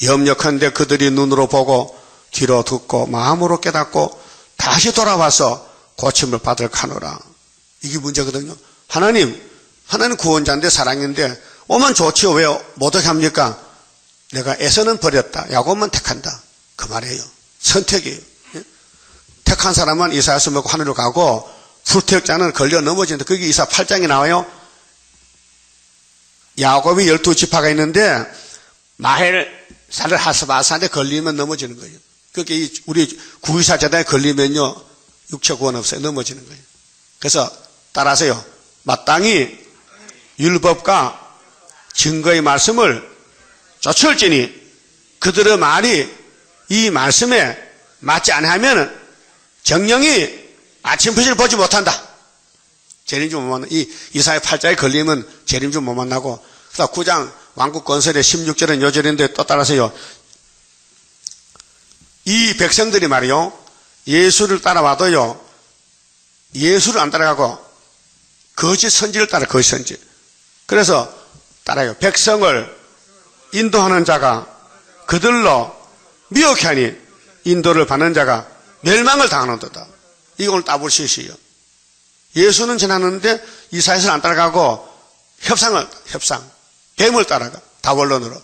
염려컨대 그들이 눈으로 보고 귀로 듣고 마음으로 깨닫고 다시 돌아와서 고침을 받을 카노라. 이게 문제거든요. 하나님 구원자인데 사랑인데 오면 좋지요. 왜 못 오게 합니까? 내가 에서는 버렸다. 야곱만 택한다. 그 말이에요. 선택이에요. 택한 사람은 이사야서 먹고 하늘로 가고 불택자는 걸려 넘어진다. 그게 이사 8장에 나와요. 야곱이 12지파가 있는데 마헬 살을 하스바스한테 걸리면 넘어지는 거예요. 그게 우리 구의사 재단에 걸리면요 육체 구원 없어요. 넘어지는 거예요. 그래서 따라서요 마땅히 율법과 증거의 말씀을 쫓을지니 그들의 말이 이 말씀에 맞지 않으면 정령이 아침 불씨를 보지 못한다. 재림주 못 만나. 이사야 8장에 걸리면 재림주 못 만나고. 그다음 9장 왕국 건설의 16절은 요절인데 또 따라서요. 이 백성들이 말이요. 예수를 따라와도요. 예수를 안 따라가고 거짓 선지를 따라 거짓 선지. 그래서 따라요. 백성을 인도하는 자가 그들로 미혹해 하니 인도를 받는 자가 멸망을 당하는도다. 이거 오늘 따볼 시시요. 예수는 지났는데 이사야를 안 따라가고 협상, 뱀을 따라가. 다원론으로.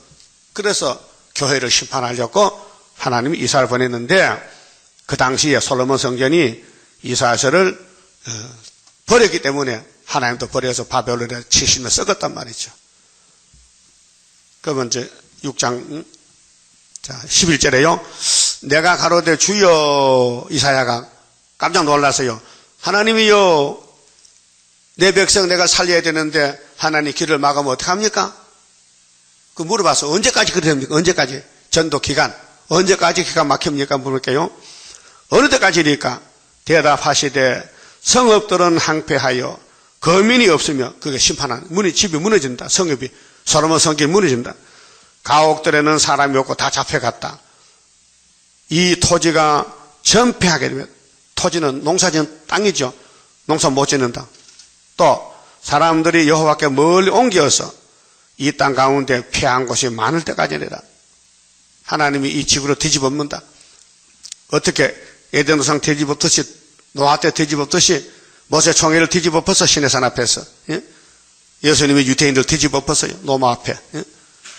그래서 교회를 심판하려고 하나님이 이사야를 보냈는데 그 당시에 솔로몬 성전이 이사야서를 버렸기 때문에 하나님도 버려서 바벨론에 70년 썩었단 말이죠. 그러면 이제 6장 11절에요. 내가 가로되 주여 이사야가 깜짝 놀라서요. 하나님이요 내 백성 내가 살려야 되는데 하나님 길을 막으면 어떡합니까? 그 물어봐서 언제까지 그래야 됩니까? 언제까지? 전도 기간 언제까지 기가 막힙니까? 물을게요. 어느 때까지니까? 대답하시되 성읍들은 항폐하여 거민이 없으며 그게 심판한 집이 무너진다. 성읍이 솔로몬 성전이 무너진다. 가옥들에는 사람이 없고 다 잡혀갔다. 이 토지가 전폐하게 되면 토지는 농사지은 땅이죠. 농사 못 짓는다. 또 사람들이 여호와께 멀리 옮겨서 이 땅 가운데 피한 곳이 많을 때까지니라. 하나님이 이 지구를 뒤집어엎는다. 어떻게 에덴 우상 뒤집었듯이 노아 때 뒤집었듯이 모세 총회를 뒤집어엎어서 시내산 앞에서 예수님이 유대인들 뒤집어엎었어요. 로마 앞에.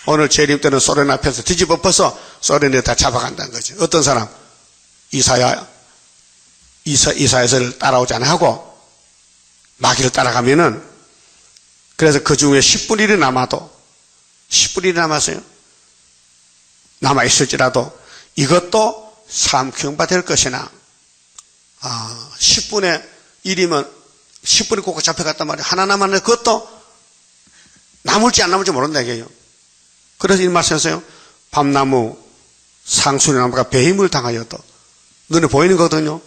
오늘 재림 때는 소련 앞에서 뒤집어엎어서 소련에 다 잡아간다는 거죠. 어떤 사람? 이사야서를 따라오지 않고 마귀를 따라가면은 그래서 그 중에 10분의 1이 남아도 10분의 1이 남았어요. 남아있을지라도 이것도 삼켜용바 될 것이나 10분의 1이면 10분이 꼭 잡혀갔단 말이에요. 하나 남았는데 그것도 남을지 안 남을지 모른다 이게요. 그래서 이 말씀에서요. 밤나무 상수리나무가 배임을 당하여도 눈에 보이는 거거든요.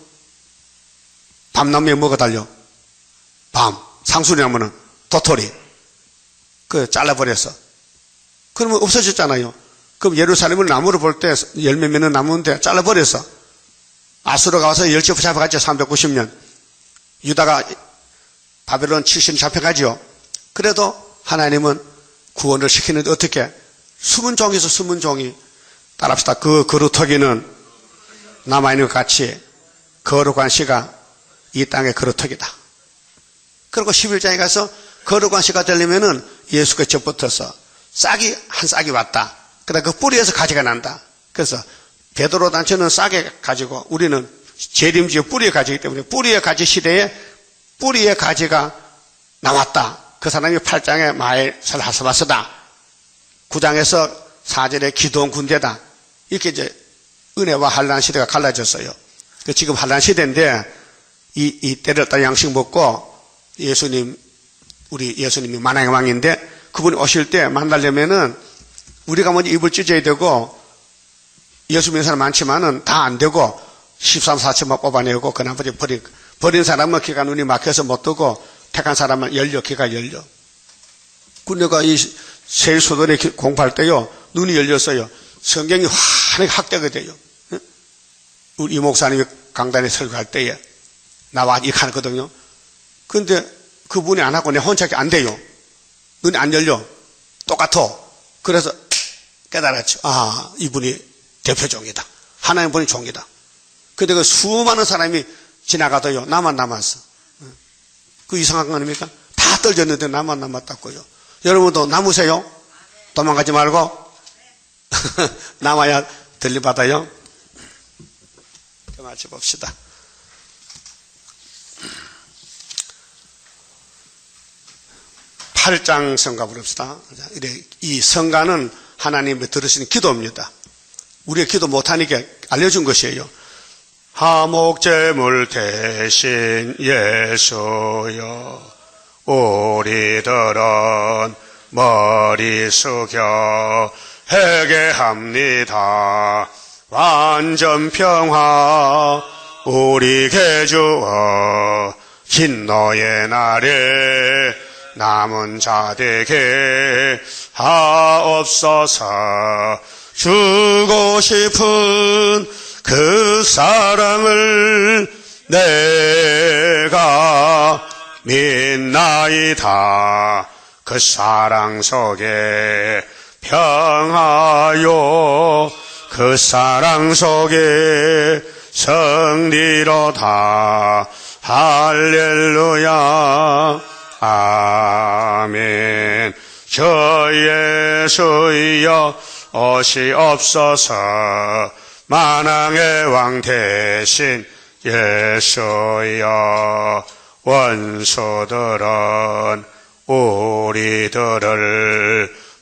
밤나무에 뭐가 달려? 밤. 상수리나무는 도토리. 그 잘라버렸어. 그러면 없어졌잖아요. 그럼 예루살렘을 나무로 볼 때 열매 맺는 나무인데 잘라버렸어. 아수르가 와서 열지 잡혀갔죠. 390년. 유다가 바벨론 70년 잡혀가죠. 그래도 하나님은 구원을 시키는데 어떻게? 숨은 종이서 숨은 종이. 따라합시다. 그 거루터기는 남아있는 것 같이 거룩한 씨가 이 땅의 거루터기다. 그리고 11장에 가서 거룩한 씨가 되려면은 예수께 접붙어서 싹이 한 싹이 왔다. 그다음 그 뿌리에서 가지가 난다. 그래서 베드로 단체는 싹에 가지고 우리는 재림주의 뿌리에 가지기 때문에 뿌리의 가지 시대에 뿌리의 가지가 나왔다. 그 사람이 8장에 마엘 살하스바스다. 9장에서 4절에 기도원 군대다. 이렇게 이제 은혜와 환란 시대가 갈라졌어요. 지금 환란 시대인데 이 때를 따라 양식 먹고 우리 예수님이 만왕의 왕인데 그분이 오실 때 만나려면은 우리가 먼저 입을 찢어야 되고 예수 믿는 사람 많지만은 다 안 되고 13, 14만 뽑아내고 그 나머지 버린 사람은 귀가 눈이 막혀서 못 뜨고 택한 사람은 귀가 열려. 군대가 이 세일소설에 공부할 때요 눈이 열렸어요. 성경이 환하게 확대가 돼요. 우리 이 목사님이 강단에 설교할 때에 나와 이렇게 하거든요. 근데 그분이 안 하고 내 혼자 안 돼요. 눈이 안 열려. 똑같아. 그래서 깨달았죠. 이분이 대표 종이다. 하나님 분이 종이다. 근데 그 수많은 사람이 지나가도요, 나만 남았어. 그 이상한 거 아닙니까? 다 떨어졌는데 나만 남았다고요. 여러분도 남으세요? 도망가지 말고. 남아야 들려받아요. 마치 봅시다. 팔장 성가 부릅시다. 이 성가는 하나님의 들으시는 기도입니다. 우리가 기도 못하니까 알려준 것이에요. 하목제물 대신 예수여, 우리들은 머리 숙여 회개합니다. 완전 평화 우리에게 주어 긴 너의 날에 남은 자들에게 하옵소서. 주고 싶은 그 사랑을 내가 믿나이다. 그 사랑 속에 평화요, 그 사랑 속에 승리로다. 할렐루야. 아멘. 주 예수여 오시옵소서. 만왕의 왕 대신 예수여, 원수들은 우리들을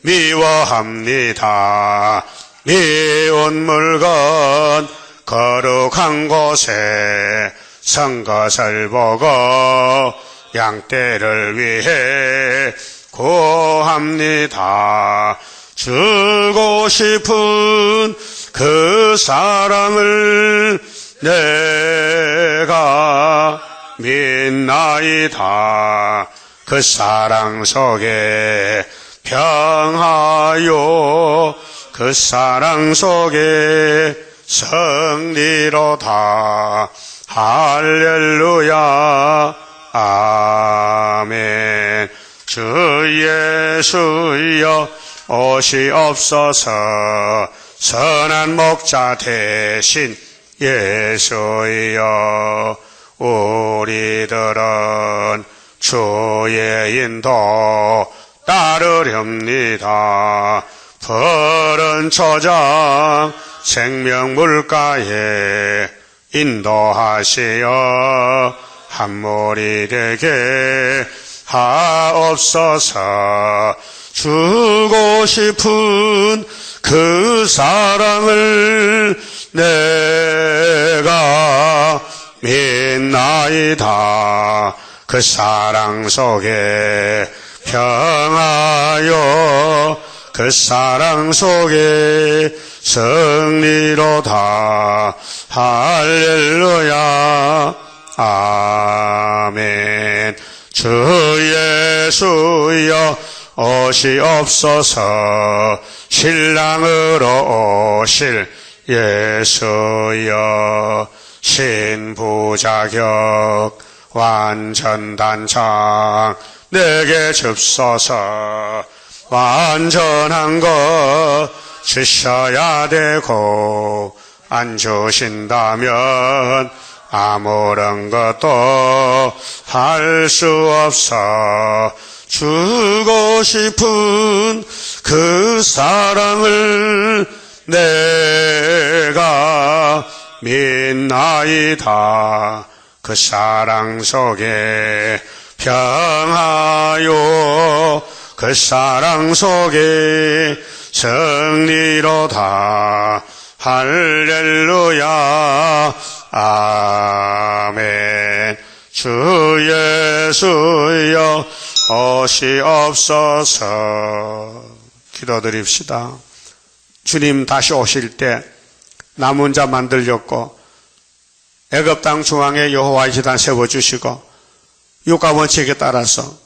미워합니다. 미운 물건 거룩한 곳에 선 것을 보고 양떼를 위해 구합니다. 주고 싶은 그 사랑을 내가 믿나이다. 그 사랑 속에 평화요, 그 사랑 속에 승리로다. 할렐루야. 아멘. 주 예수여 오시옵소서. 선한 목자 대신 예수여, 우리들은 주의 인도 따르렵니다. 푸른 초장 생명물가에 인도하시어 한 무리 되게 하옵소서. 주고 싶은 그 사랑을 내가 믿나이다. 그 사랑 속에 평화요, 그 사랑 속에 승리로다. 할렐루야. 아멘. 주 예수여 오시옵소서. 신랑으로 오실 예수여, 신부자격 완전단장 내게 줍소서. 완전한 것 주셔야 되고 안 주신다면 아무런 것도 할 수 없어. 주고 싶은 그 사랑을 내가 믿나이다. 그 사랑 속에 평화요, 그 사랑 속에 승리로다. 할렐루야. 아멘. 주 예수여 오시옵소서. 기도드립시다. 주님 다시 오실 때 남은 자 만들렸고 애굽 땅 중앙에 여호와의 제단 세워주시고 율법 원칙에 따라서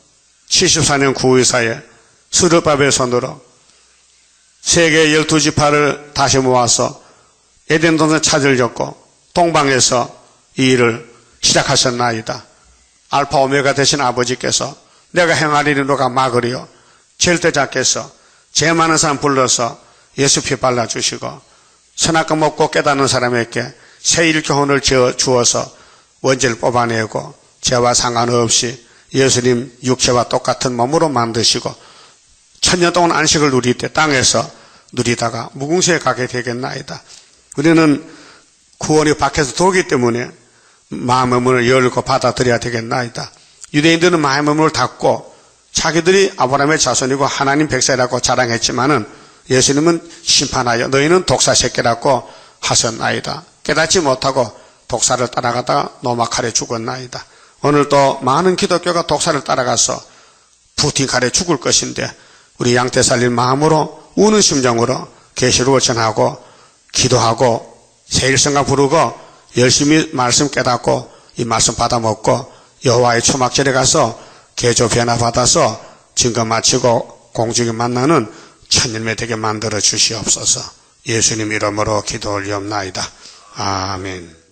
74년 구의사에 스룹바벨 손으로 세계 12지파를 다시 모아서 에덴 동산 찾으려고 동방에서 이 일을 시작하셨나이다. 알파 오메가 되신 아버지께서 내가 행하리니 누가 막으리요, 절대자께서 죄 많은 사람 불러서 예수 피 발라주시고 선악과 먹고 깨닫는 사람에게 새 일교훈을 주어서 원죄를 뽑아내고 죄와 상관없이 예수님 육체와 똑같은 몸으로 만드시고 천년 동안 안식을 누릴 때 땅에서 누리다가 무궁시에 가게 되겠나이다. 우리는 구원이 밖에서 들어오기 때문에 마음의 문을 열고 받아들여야 되겠나이다. 유대인들은 마음의 문을 닫고 자기들이 아브라함의 자손이고 하나님 백성이라고 자랑했지만은 예수님은 심판하여 너희는 독사 새끼라고 하셨나이다. 깨닫지 못하고 독사를 따라가다가 노마칼에 죽었나이다. 오늘도 많은 기독교가 독사를 따라가서 푸틴칼에 죽을 것인데 우리 양떼 살릴 마음으로 우는 심정으로 계시록을 전하고 기도하고 세일성가 부르고 열심히 말씀 깨닫고 이 말씀 받아먹고 여호와의 초막절에 가서 개조 변화 받아서 증거 마치고 공중에 만나는 천년매 되게 만들어 주시옵소서. 예수님 이름으로 기도 올리옵나이다. 아멘.